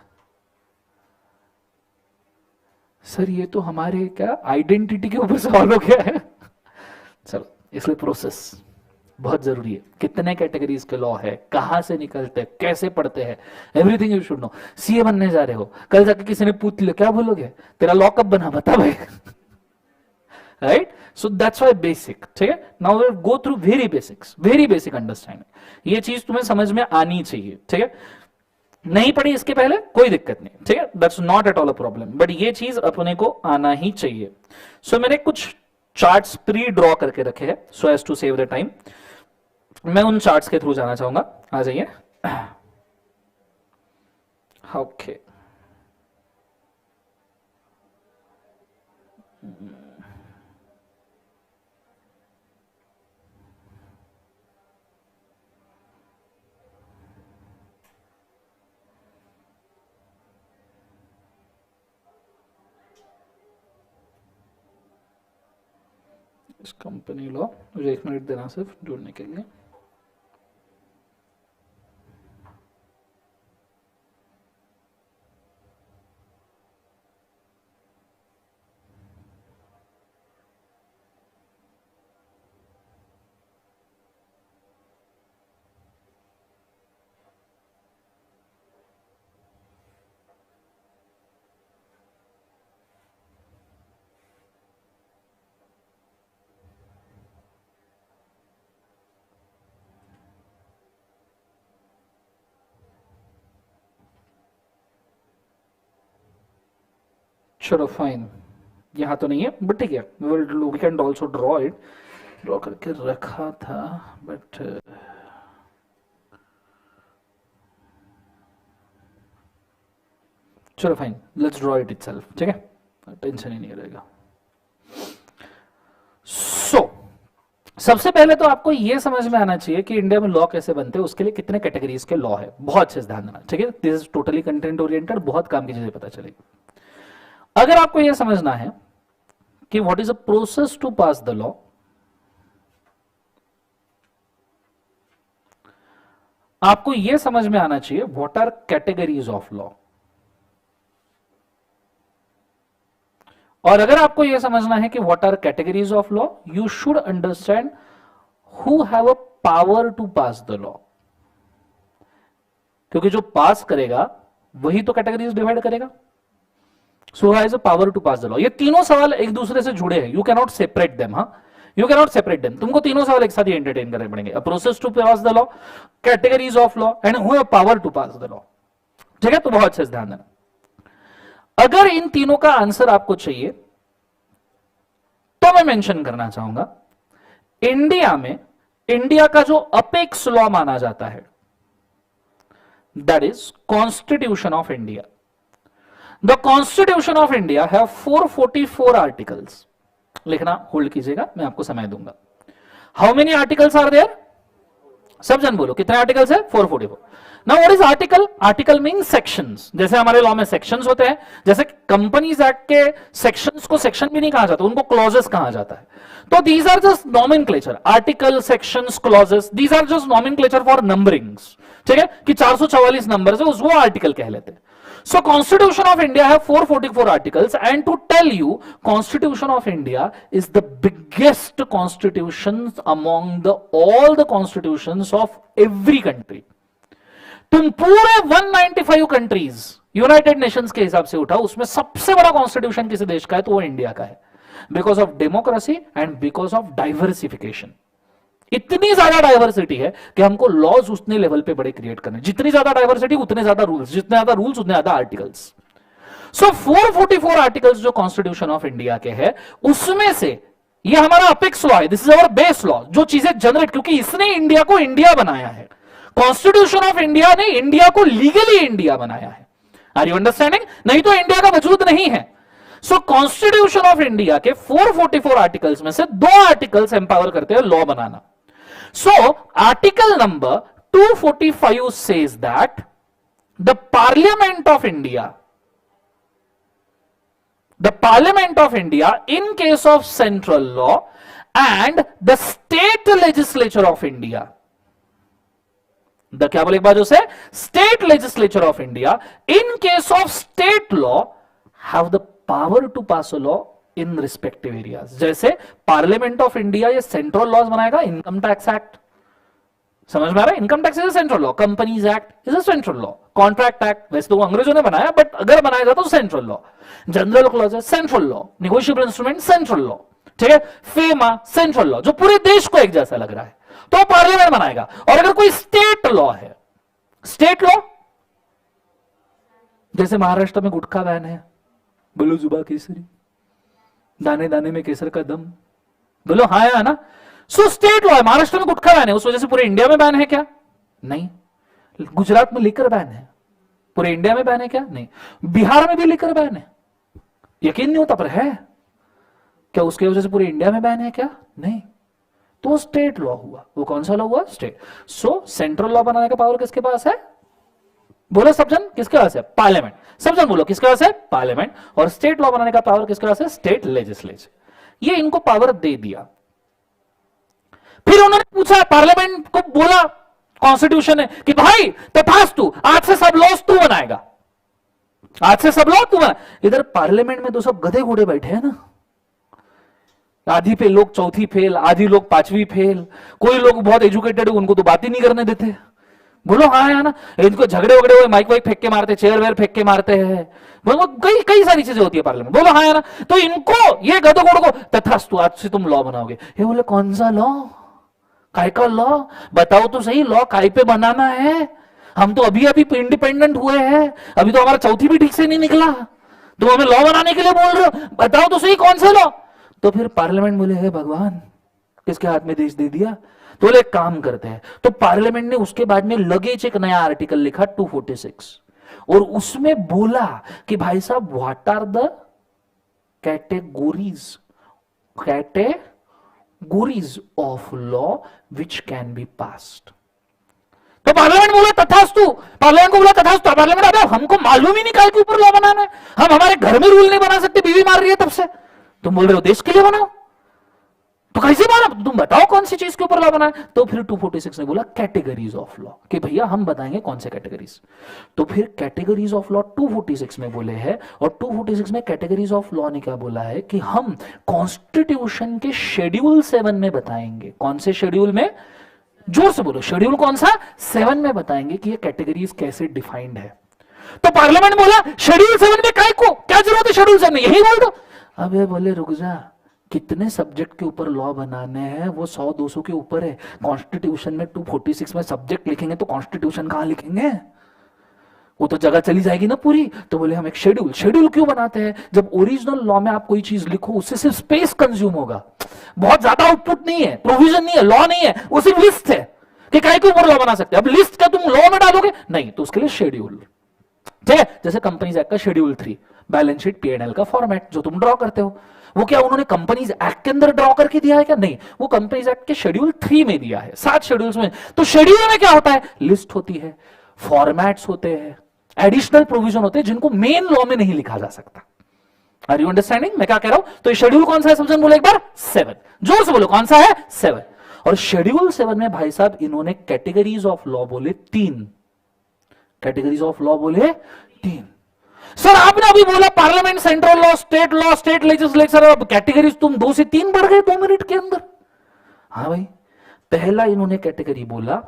Sir ये तो हमारे क्या आइडेंटिटी के ऊपर सवाल हो गया है। चलो, इसलिए प्रोसेस बहुत जरूरी है। कितने कैटेगरीज के लॉ है, कहां से निकलते हैं, कैसे पढ़ते हैं, everything you should no. CA बनने जा रहे हो, कल जाके किसी ने पूछ लिया क्या बोलोगे, तेरा लॉ कब बना बता भाई। Right, so that's why basic, ठीक है। Now we go through very basics, very basic understanding. ये चीज तुम्हें समझ में आनी चाहिए, ठीक है। नहीं पढ़ी इसके पहले कोई दिक्कत नहीं, ठीक है, that's not at all a problem, but ये चीज अपने को आना ही चाहिए। सो मैंने कुछ चार्ट्स प्री ड्रॉ करके रखे हैं so as to save the time. मैं उन चार्ट्स के थ्रू जाना चाहूंगा, आ जाइए। ओके, कंपनी लॉ, मुझे 1 मिनट देना सिर्फ जुड़ने के लिए। चलो फाइन, यहाँ तो नहीं है बट ठीक है, we can also draw it, draw करके रखा था बट चलो fine, let's draw it itself, ठीक है, टेंशन ही नहीं रहेगा। सो सबसे पहले तो आपको यह समझ में आना चाहिए कि इंडिया में लॉ कैसे बनते हैं, उसके लिए कितने कैटेगरीज के लॉ है, बहुत अच्छे से ध्यान देना, ठीक है। This is totally content oriented, बहुत काम की चीजें पता चलेगी। अगर आपको यह समझना है कि what is a process to pass the law, आपको यह समझ में आना चाहिए what are categories of law. और अगर आपको यह समझना है कि what are categories of law, you should understand who have a power to pass the law, क्योंकि जो पास करेगा वही तो कैटेगरीज डिवाइड करेगा। So has a power to pass the law. ये तीनों सवाल एक दूसरे से जुड़े हैं, you can not separate them. You can not separate them, तुमको तीनों सवाल एक साथ ही एंटरटेन करने पड़ेंगे। A process to pass the law, categories of law and who have power to pass the law, ठीक है। तो बहुत अच्छे से ध्यान देना। अगर इन तीनों का आंसर आपको चाहिए तो मैं मेंशन करना चाहूंगा, इंडिया में इंडिया का जो अपेक्स लॉ माना जाता है that is constitution of India. The constitution of India have 444 articles. लिखना होल्ड कीजिएगा, मैं आपको समय दूंगा। How many articles are there? सब जन बोलो कितने आर्टिकल्स है? 444। Now what is article? Article mean sections. जैसे हमारे लॉ में सेक्शंस होते हैं, जैसे कंपनीज एक्ट के सेक्शंस को सेक्शन भी नहीं कहा जाता, उनको क्लॉजेस कहा जाता है। तो these are just nomenclature, article, sections, clauses, these are just nomenclature for numberings, ठीक है, कि 444 नंबर है वो आर्टिकल कह लेते हैं। So Constitution of India have 444 articles, and to tell you, Constitution of India is the biggest constitutions among all the constitutions of every country. तुम पूरे 195 कंट्रीज यूनाइटेड नेशंस के हिसाब से उठाओ, उसमें सबसे बड़ा कॉन्स्टिट्यूशन किसी देश का है तो वो इंडिया का है, because of democracy and because of diversification. इतनी ज्यादा डाइवर्सिटी है कि हमको लॉज उतने लेवल पे बड़े क्रिएट करने, जितनी ज्यादा डाइवर्सिटी उतने ज्यादा रूल्स, जितने ज्यादा रूल्स उतने ज्यादा आर्टिकल्स। सो 444 आर्टिकल्स जो कॉन्स्टिट्यूशन ऑफ इंडिया के है, उसमें से ये हमारा अपेक्स लॉ है, this is our base law, जो चीजें जनरेट, क्योंकि इसने इंडिया को इंडिया बनाया है। कॉन्स्टिट्यूशन ऑफ इंडिया ने इंडिया को लीगली इंडिया बनाया है। Are you understanding? नहीं तो इंडिया का वजूद नहीं है। सो कॉन्स्टिट्यूशन ऑफ इंडिया के 444 आर्टिकल्स में से 2 आर्टिकल्स एम्पावर करते हैं law banana. So, article number 245 says that the Parliament of India, in case of central law, and the state legislature of India, क्या बोले एक बार से, state legislature of India, in case of state law, have the power to pass a law in respective areas. जैसे parliament of India ये central laws बनाएगा, income tax act, समझ में आ रहा है? Income tax is a central law, companies act is a central law, contract act वैसे तो अंग्रेजों ने बनाया, बट अगर बनाया जाता तो central law, general clauses central law, negotiable instrument central law, ठीक है, फेमा सेंट्रल लॉ, जो पूरे देश को एक जैसा लग रहा है तो पार्लियामेंट बनाएगा। और अगर कोई स्टेट लॉ है, स्टेट लॉ जैसे महाराष्ट्र में गुटखा बैन है, बोलो जुबा केसरी, दाने दाने में केसर का दम, बोलो हाँ है ना। सो स्टेट लॉ है, महाराष्ट्र में गुटखा बैन है, उस वजह से पूरे इंडिया में बैन है क्या? नहीं। गुजरात में लिकर बैन है, पूरे इंडिया में बैन है क्या? नहीं। बिहार में भी लिकर बैन है, यकीन नहीं होता पर है क्या? उसके वजह से पूरे इंडिया में बैन है क्या? नहीं। तो स्टेट लॉ हुआ, वो कौन सा लॉ हुआ? स्टेट। सो सेंट्रल लॉ बनाने का पावर किसके पास है? बोलो सब जन, किसके पास है? पार्लियामेंट। सब जन बोलो किसके पास है? पार्लियामेंट। और स्टेट लॉ बनाने का पावर किसके पास है? State legislature. ये इनको पावर दे दिया। फिर उन्होंने पूछा, पार्लियामेंट को बोला, कॉन्स्टिट्यूशन है कि भाई तथास्तु, आज से सब लॉस तू बनाएगा, आज से सब लॉ तू बना। इधर पार्लियामेंट में तो सब गधे घोड़े बैठे हैं ना, आधी पे लोग चौथी फेल, आधी लोग पांचवी फेल, कोई लोग बहुत एजुकेटेड है उनको तो बात ही नहीं करने देते। बोलो हाँ है ना, इनको झगड़े वगड़े हुए माइक वाइक फेंक के मारते, चेयर वेयर फेंक के मारते हैं, बोलो कई कई सारी चीजें होती है पार्लियामेंट। बोलो हाँ है ना, तो इनको ये गधो घोड़ों को तथास्तु, आज से तुम लॉ बनाओगे। ये बोले कौन सा लॉ, काय का लॉ, बताओ तो सही, लॉ काय पे बनाना है, हम तो अभी अभी इंडिपेंडेंट हुए हैं, अभी तो हमारा चौथी भी ठीक से नहीं निकला, तुम हमें लॉ बनाने के लिए बोल रहे हो, बताओ तो सही कौन सा लॉ। तो फिर पार्लियामेंट बोले हे भगवान, किसके हाथ में देश दे दिया। तो बोले एक काम करते हैं, तो पार्लियामेंट ने उसके बाद में लगेज एक नया आर्टिकल लिखा 246, और उसमें बोला कि भाई साहब what are the categories of law which can be passed. तो पार्लियामेंट बोला तथास्तु, पार्लियामेंट को बोला तथास्तु, पार्लियामेंट आता हमको मालूम ही नहीं काय के ऊपर लॉ बनाना है, हम हमारे घर में रूल नहीं बना सकते, बीवी मार रही है तब से, तुम बोल रहे हो देश के लिए बनाओ, तो कैसे मारा, तुम बताओ कौन सी चीज के ऊपर लॉ बनाना है। तो फिर 246 ने बोला कैटेगरीज ऑफ लॉ, कि भैया हम बताएंगे कौन से कैटेगरीज। तो फिर कैटेगरीज ऑफ लॉ 246 में बोले हैं, और 246 में कैटेगरीज ऑफ लॉ ने क्या बोला है कि हम कॉन्स्टिट्यूशन के शेड्यूल 7 में बताएंगे। कौन से शेड्यूल में, जोर से बोलो, शेड्यूल कौन सा, 7 में बताएंगे कि ये कैटेगरीज कैसे डिफाइंड है। तो पार्लियामेंट बोला शेड्यूल 7 में काय को क्या जरूरत है, शेड्यूल 7 में यही बोल दो। अबे बोले रुक जा, कितने सब्जेक्ट के ऊपर लॉ बनाने हैं, वो 100-200 के ऊपर है, कॉन्स्टिट्यूशन में 246 में सब्जेक्ट लिखेंगे तो कॉन्स्टिट्यूशन कहां लिखेंगे, वो तो जगह चली जाएगी ना पूरी। तो बोले हम एक शेड्यूल क्यों बनाते हैं, जब ओरिजिनल लॉ में आप कोई चीज लिखो उससे सिर्फ स्पेस कंज्यूम होगा, बहुत ज्यादा आउटपुट नहीं है, प्रोविजन नहीं है, लॉ नहीं है, वो सिर्फ लिस्ट है कि काय के ऊपर लॉ बना सकते हैं। अब लिस्ट क्या तुम लॉ में डालोगे, नहीं, तो उसके लिए शेड्यूल, ठीक है। जैसे कंपनीज एक्ट का शेड्यूल 3, बैलेंस शीट P&L का फॉर्मेट जो तुम ड्रॉ करते हो, वो क्या उन्होंने कंपनीज एक्ट के अंदर ड्रॉ करके दिया है क्या, नहीं, वो कंपनीज एक्ट के शेड्यूल 3 में दिया है, 7 शेड्यूल्स में। तो शेड्यूल में क्या होता है, लिस्ट होती है, फॉर्मेट्स होते हैं, एडिशनल प्रोविजन होते हैं जिनको मेन लॉ में नहीं लिखा जा सकता। आर यू अंडरस्टैंडिंग मैं क्या कह रहा हूं। तो शेड्यूल कौन सा है समझन, बोले एक बार 7, जोर से बोलो कौन सा है, 7। और शेड्यूल 7 में भाई साहब इन्होंने कैटेगरीज ऑफ लॉ बोले 3, कैटेगरीज ऑफ लॉ बोले 3। सर आपने अभी बोला parliament, central law, state legislature, अब कैटेगरीज तुम 2 से 3 बढ़ गए 2 मिनट के अंदर। हाँ भाई, पहला इन्होंने कैटेगरी बोला,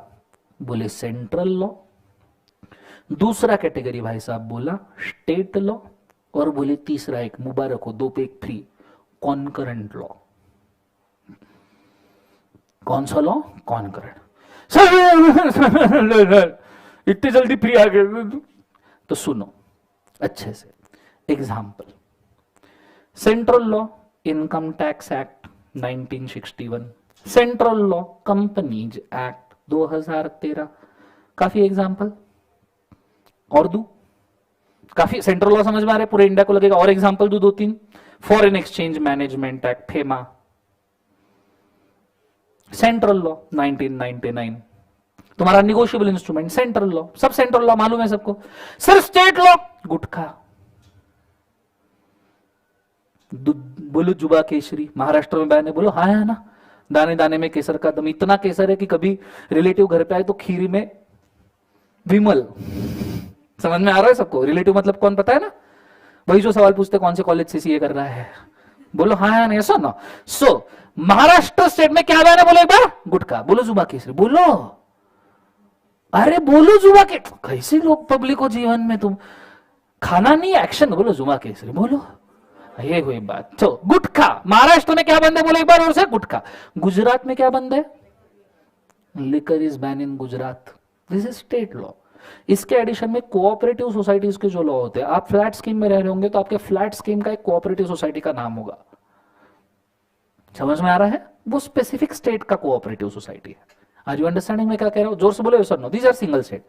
बोले सेंट्रल लॉ, दूसरा कैटेगरी भाई साहब बोला स्टेट लॉ, और बोले तीसरा एक मुबारक हो 2 पे 1 फ्री, कॉन्करेंट लॉ। कौन सा लॉ, कॉन्करेंट। सर इतनी जल्दी फ्री आ गए, तो सुनो अच्छे से। Example, central law income tax act 1961, central law companies act 2013, काफी एग्जाम्पल और दू, काफी सेंट्रल लॉ समझ में आ रहे, पूरे इंडिया को लगेगा, और एग्जाम्पल दू 2-3, foreign exchange management act FEMA, central law 1999, तुम्हारा निगोशिएबल इंस्ट्रूमेंट सेंट्रल लॉ, सब सेंट्रल लॉ मालूम है सबको। सर स्टेट लॉ, गुटखा, बोलो जुबा केसरी, महाराष्ट्र में बैन है, बोलो हाँ है ना, दाने दाने में केसर का दम, इतना केसर है कि कभी रिलेटिव घर पे आए तो खीरी में विमल। समझ में आ रहा है सबको, रिलेटिव मतलब कौन पता है ना, वही जो सवाल पूछते कौन से कॉलेज से सीए कर रहा है, बोलो हाँ है ना, ऐसा ना। सो महाराष्ट्र स्टेट में क्या बैन है, बोलो एक बार, गुटखा, बोलो जुबा केसरी, बोलो, अरे बोलो जुबा के, कैसे लोग पब्लिक को जीवन में तुम खाना नहीं एक्शन, बोलो जुबा केसरी, बोलो, ये हुई बात। तो गुटखा महाराष्ट्र में क्या बंद है, बोलो एक बार और से, गुटखा। गुजरात में क्या बंद है, liquor is ban in Gujarat, this is state law. इसके एडिशन में कोऑपरेटिव सोसाइटीज के जो लॉ होते हैं, आप फ्लैट स्कीम में रह रहे होंगे तो आपके फ्लैट स्कीम का एक कोऑपरेटिव सोसाइटी का नाम होगा, समझ में आ रहा है, वो स्पेसिफिक स्टेट का कोऑपरेटिव सोसाइटी है। आर यू अंडरस्टैंडिंग मैं क्या कह रहा हूं, जोर से बोलो sir, no these are single state.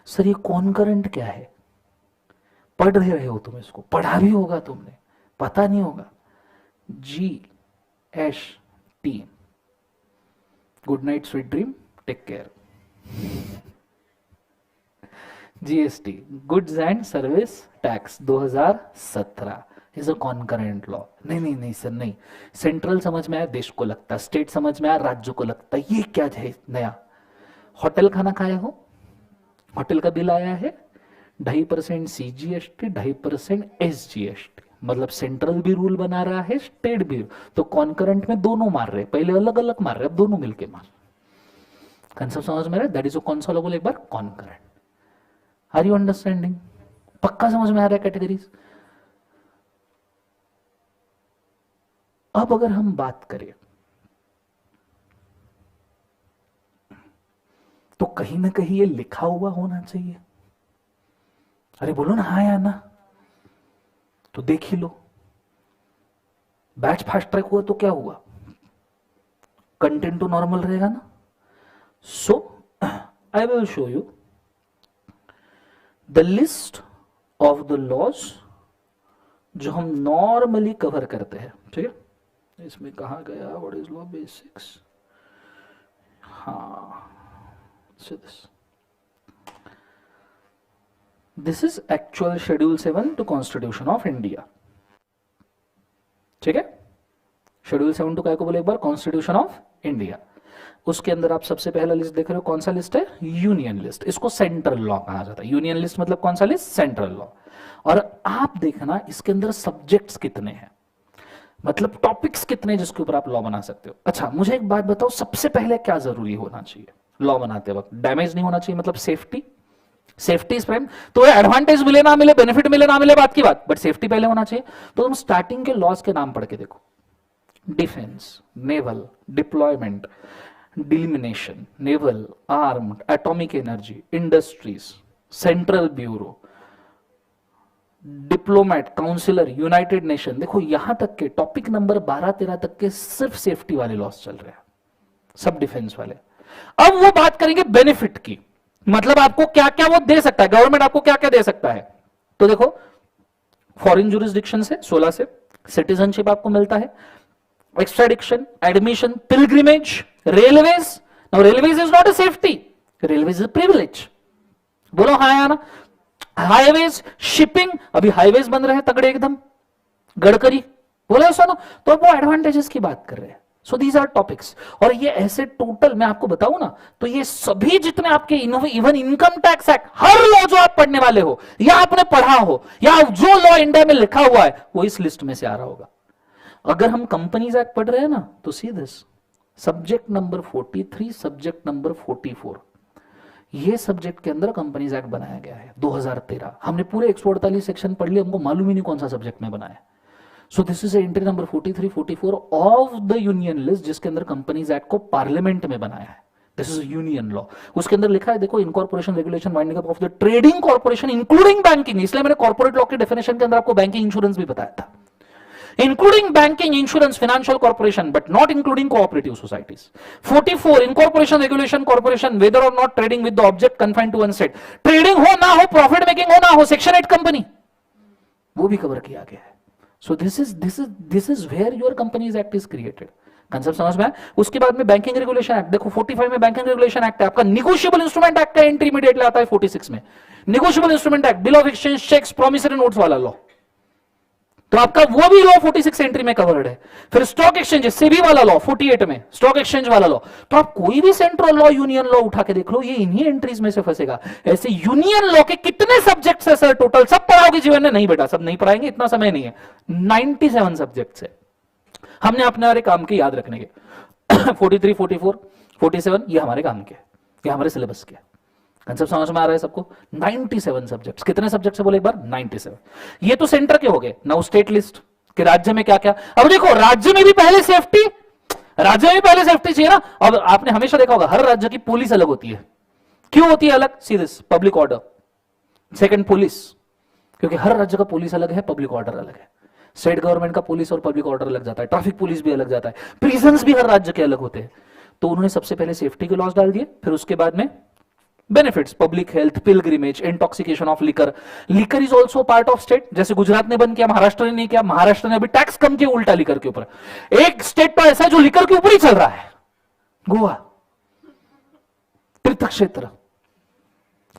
Sir ये कॉन्करेंट क्या है, पढ़ रहे हो तुम, इसको पढ़ा भी होगा तुमने, पता नहीं होगा, GST, good night sweet dream take care. GST, goods and service tax 2017 is a concurrent law. नहीं नहीं नहीं सर नहीं, सेंट्रल समझ में आया, देश को लगता, स्टेट समझ में आया, राज्य को लगता, ये क्या है नया? होटल खाना खाए हो, होटल का बिल आया है 2.5% CGST, 2.5% SGST, मतलब सेंट्रल भी रूल बना रहा है, स्टेट भी, तो कॉन्करेंट में दोनों मार रहे, पहले अलग अलग मार रहे, अब दोनों मिलके मार। कंसेप्ट समझ में आ रहा है? दैट इज कॉन्सोलेबल, एक बार कॉन्करेंट। Are you understanding? पक्का समझ में आ रहा है कैटेगरीज? अब अगर हम बात करें तो कहीं ना कहीं ये लिखा हुआ होना चाहिए। अरे बोलो ना हाँ या ना, तो देख ही लो। बैच फास्ट ट्रैक हुआ तो क्या हुआ? कंटेंट तो नॉर्मल रहेगा ना। So I will show you the list of the laws जो हम नॉर्मली कवर करते हैं, ठीक है? इसमें कहा गया व्हाट इज लॉ बेसिक्स, हाँ this is actual schedule 7 to constitution of India, ठीक है? शेड्यूल 7 टू क्या को बोले एक बार? Constitution of India. उसके अंदर आप सबसे पहला लिस्ट देख रहे हो, कौन सा लिस्ट है? Union list. इसको सेंट्रल लॉ कहा जाता है। यूनियन लिस्ट मतलब कौन सा लिस्ट? Central law. और आप देखना इसके अंदर सब्जेक्ट्स कितने हैं, मतलब टॉपिक्स कितने जिसके ऊपर आप लॉ बना सकते हो। अच्छा मुझे एक बात बताओ, सबसे पहले क्या जरूरी होना चाहिए लॉ बनाते वक्त? डैमेज नहीं होना चाहिए, मतलब सेफ्टी। Safety is prime. तो एडवांटेज मिले ना मिले, बेनिफिट मिले ना मिले, बात की बात, बट सेफ्टी पहले होना चाहिए। तो तुम स्टार्टिंग के लॉज के नाम पढ़ के देखो, defence, naval, deployment, delimitation, naval, armed, atomic energy, industries, central bureau, diplomat, councillor, united nation. देखो यहां तक के टॉपिक नंबर 12-13 तक के सिर्फ सेफ्टी वाले लॉस चल रहे हैं, सब डिफेंस वाले। अब वो बात करेंगे बेनिफिट की, मतलब आपको क्या क्या वो दे सकता है, गवर्नमेंट आपको क्या क्या दे सकता है। तो देखो फॉरेन जुरिस्डिक्शन से 16 से सिटीजनशिप आपको मिलता है, extradition, admission, pilgrimage, railways. Now railways is not a safety, railways is privilege. बोलो हाँ या ना? हाईवेज, शिपिंग, अभी हाईवेज बन रहे हैं तगड़े एकदम, गडकरी बोला ऐसा ना, तो अब वो एडवांटेजेस की बात कर रहे हैं। So these are topics. और ये ऐसे टोटल मैं आपको बताऊं ना, तो ये सभी जितने आपके इवन इनकम टैक्स एक्ट, हर लॉ जो आप पढ़ने वाले हो या आपने पढ़ा हो या जो लॉ इंडिया में लिखा हुआ है वो इस लिस्ट में से आ रहा होगा। अगर हम कंपनीज एक्ट पढ़ रहे हैं ना, तो see this subject number 43, subject number 44, ये सब्जेक्ट के अंदर कंपनीज एक्ट बनाया गया है 2013। हमने पूरे 148 सेक्शन पढ़ लिए, हमको मालूम ही नहीं कौन सा सब्जेक्ट में बनाया। सो this is entry number 43, 44 of the union list, जिसके अंदर कंपनीज एक्ट को पार्लियामेंट में बनाया है। This is union law. उसके अंदर लिखा है देखो, incorporation regulation winding up of the trading corporation including banking. इसलिए मैंने कॉर्पोरेट लॉ की डेफिनेशन के अंदर आपको बैंकिंग इंश्योरेंस भी बताया था, including banking, insurance, financial corporation, but not including cooperative societies. 44 incorporation regulation corporation, whether or not trading with the object confined to one state, trading हो ना हो, profit making हो ना हो, section 8 company, वो भी कवर किया गया है। So this is where your companies act is created. Concept समझ में आया? उसके बाद में बैंकिंग रेगुलेशन एक्ट देखो, 45 में बैंकिंग रेगुलेशन एक्ट है आपका, निगोशिएबल इंस्ट्रूमेंट एक्ट का एंट्री इमीडिएटली आता है 46 में, negotiable instrument act, bill of exchange, cheques, promissory notes वाला लॉ, तो आपका वो भी लॉ 46 एंट्री में कवर्ड है। फिर स्टॉक एक्सचेंज, सेबी वाला लॉ 48 में, स्टॉक एक्सचेंज वाला लॉ। तो आप कोई भी सेंट्रल लॉ, यूनियन लॉ उठा के देख लो, ये इन्हीं एंट्रीज में से फंसेगा। ऐसे यूनियन लॉ के कितने सब्जेक्ट्स है सर टोटल? सब पढ़ाओगे जीवन में? नहीं बेटा, सब नहीं पढ़ाएंगे, इतना समय नहीं है। 97 सब्जेक्ट्स है, हमने अपने वाले काम के याद रखने के 43, 44, 47 ये हमारे काम के, ये हमारे सिलेबस के। कंसेप्ट समझ में आ रहा है सबको? 97 सब्जेक्ट्स। कितने सब्जेक्ट्स है बोले एक बार? 97। ये तो सेंटर के हो गए। नाउ स्टेट लिस्ट कि राज्य में क्या क्या। अब देखो राज्य में भी पहले सेफ्टी, राज्य में भी पहले सेफ्टी चाहिए ना। अब आपने हमेशा देखा होगा हर राज्य की पुलिस अलग होती है। क्यों होती है अलग? See this, public order. Second police, क्योंकि हर राज्य का पुलिस अलग है, पब्लिक ऑर्डर अलग है। स्टेट गवर्नमेंट का पुलिस और पब्लिक ऑर्डर अलग जाता है, ट्रैफिक पुलिस भी अलग जाता है, प्रिजन्स भी हर राज्य के अलग होते हैं। तो उन्होंने सबसे पहले सेफ्टी के लॉज डाल दिए, फिर उसके बाद में benefits, public health, pilgrimage, intoxication of liquor. Liquor is also part of state. जैसे गुजरात ने बंद किया, महाराष्ट्र ने नहीं किया। महाराष्ट्र ने अभी टैक्स कम किया उल्टा लिकर के ऊपर। एक स्टेट तो ऐसा है जो लिकर के ऊपर ही चल रहा है, गोवा, तीर्थ क्षेत्र।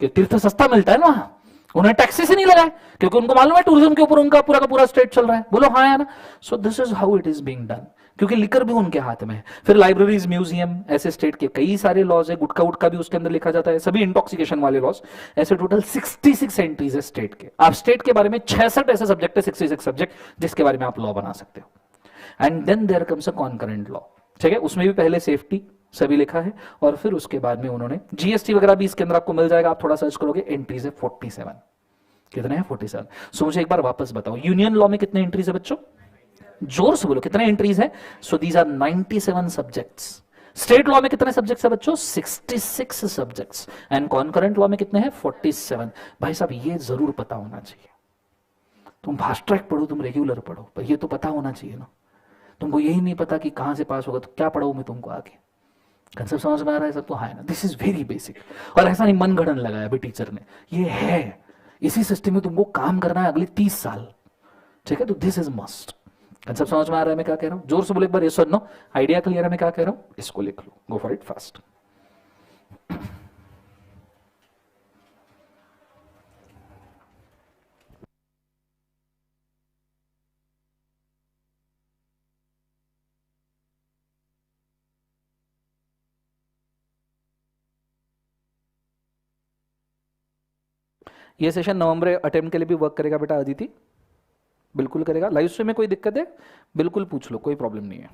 कि तीर्थ सस्ता मिलता है ना वहां, उन्हें टैक्सेस ही नहीं लगाए क्योंकि उनको मालूम है टूरिज्म के ऊपर उनका पूरा का पूरा स्टेट चल रहा है। बोलो हाँ या ना। सो this is how it is being done, क्योंकि लिकर भी उनके हाथ में है। फिर लाइब्रेरीज, म्यूजियम, ऐसे स्टेट के कई सारे लॉज है, गुटका उटका भी उसके अंदर लिखा जाता है, सभी इंटॉक्सिकेशन वाले लॉज। ऐसे टोटल 66 एंट्रीज है स्टेट के। आप स्टेट के बारे में 66 ऐसे सब्जेक्ट है, 66 सब्जेक्ट जिसके बारे में आप लॉ बना सकते हो। And then there comes a concurrent law, ठीक है, उसमें भी पहले सेफ्टी सभी लिखा है, और फिर उसके बाद में उन्होंने जीएसटी वगैरह भी इसके अंदर आपको मिल जाएगा, आप थोड़ा सर्च करोगे। एंट्रीज है 47, कितने हैं 47। सो मुझे एक बार वापस बताओ, यूनियन लॉ में कितने एंट्रीज है बच्चों, जोर से बोलो कितने एंट्रीज है। So these are 97 subjects. State law में कितने सब्जेक्ट्स है बच्चों, 66 सब्जेक्ट्स। एंड कॉन्करेंट लॉ में कितने हैं, 47। भाई साहब ये जरूर पता होना चाहिए, तुम फास्ट ट्रैक पढ़ो, तुम रेगुलर पढ़ो, पर ये तो पता होना चाहिए ना। तुमको यही नहीं पता कि कहां से पास होगा तो क्या पढ़ाऊं मैं तुमको आगे, कंसेप्ट समझ में आ रहा है सब तो, हाँ ना। दिस इज वेरी बेसिक, और ऐसा नहीं मन गढ़न लगाया अभी टीचर ने, ये है, इसी सिस्टम में तुमको काम करना है अगले 30 साल, ठीक है। तो दिस इज मस्ट। कंसेप्ट समझ में आ रहा है मैं क्या कह रहा हूं, जोर से बोले एक बार यस और नो। आइडिया क्लियर है मैं क्या कह रहा हूं, इसको लिख लो, गो फॉर इट फास्ट। ये सेशन नवंबर अटेम्प्ट के लिए भी वर्क करेगा बेटा अदिति, बिल्कुल करेगा। लाइव स्ट्रीम में कोई दिक्कत है बिल्कुल पूछ लो, कोई प्रॉब्लम नहीं है।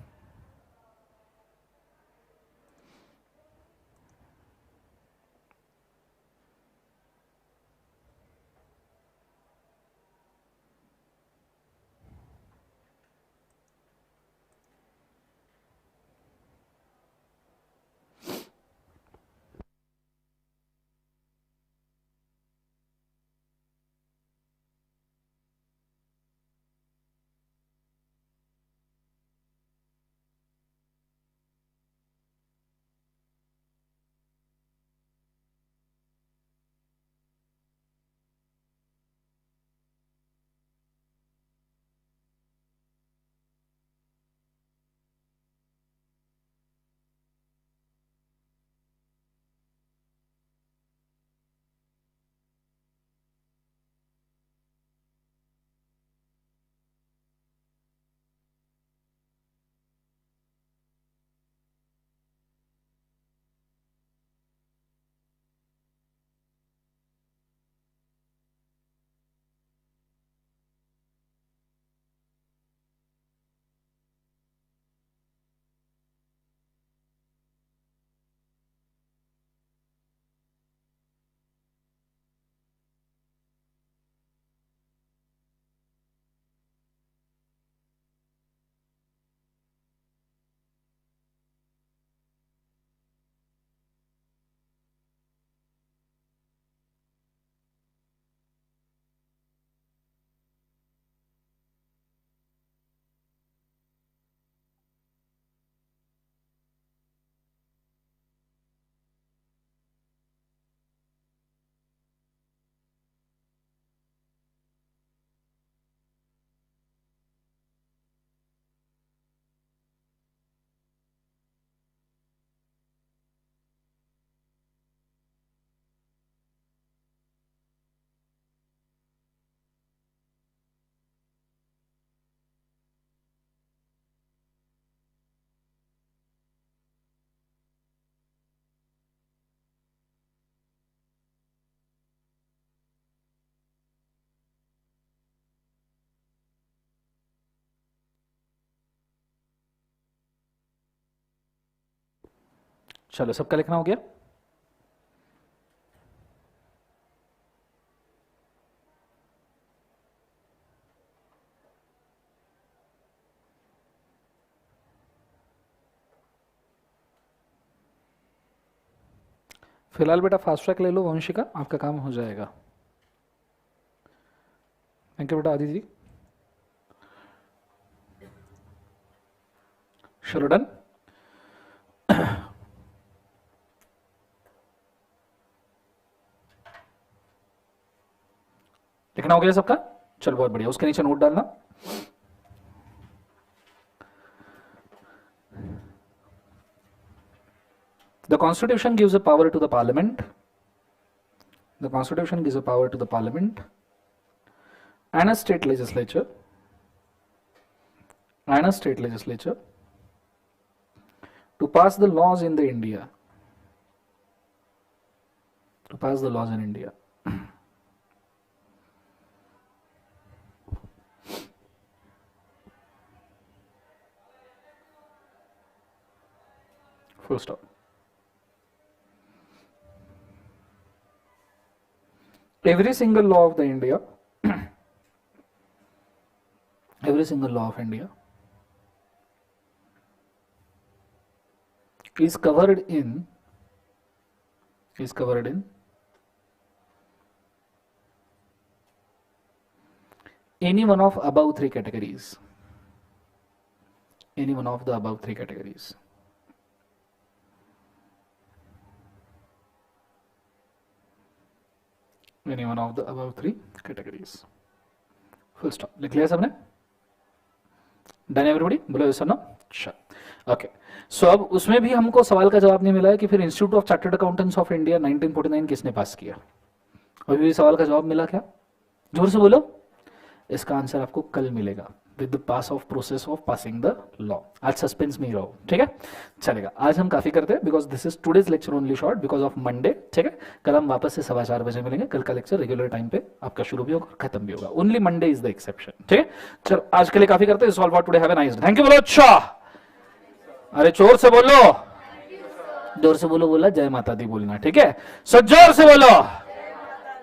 चलो सबका लिखना हो गया। फिलहाल बेटा फास्ट ट्रैक ले लो वंशिका, आपका काम हो जाएगा। थैंक यू बेटा आदिति जी। चलो डन। लिखना हो गया सबका, चलो बहुत बढ़िया। उसके नीचे नोट डालना। The Constitution gives a power to the Parliament The Constitution gives a power to the Parliament and a state legislature to pass the laws in the India. To pass the laws in India. Full stop. Every single law of the India, every single law of India is covered in any one of above three categories. Any one of the above three categories. Any one of the above three categories. Full stop. लिख लिया सबने? Done everybody? बोलो yes or no? Sure. Okay. So अब उसमें भी हमको सवाल का जवाब नहीं मिला है कि फिर institute of chartered accountants of India 1949 किसने पास किया? अभी भी सवाल का जवाब मिला क्या? जोर से बोलो. इसका आंसर आपको कल मिलेगा with the pass of process of passing the law. आज सस्पेंस में ही रहो, ठीक है? चलेगा. आज हम काफी करते हैं because this is today's lecture only short because of Monday, ठीक है? कल हम वापस से 4:15 बजे मिलेंगे. कल का लेक्चर रेगुलर टाइम पे आपका शुरू भी होगा और खत्म भी होगा. Only Monday is the exception, ठीक है? चलो आज के लिए काफी करते हैं. Solve for today. Have a nice day. Thank you. बोलो अच्छा. अरे जोर से बोलो. जोर से बोलो. बोला जय माता दी बोलना, ठीक है? सो जोर से बोलो.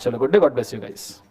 चलो good day. God bless you guys.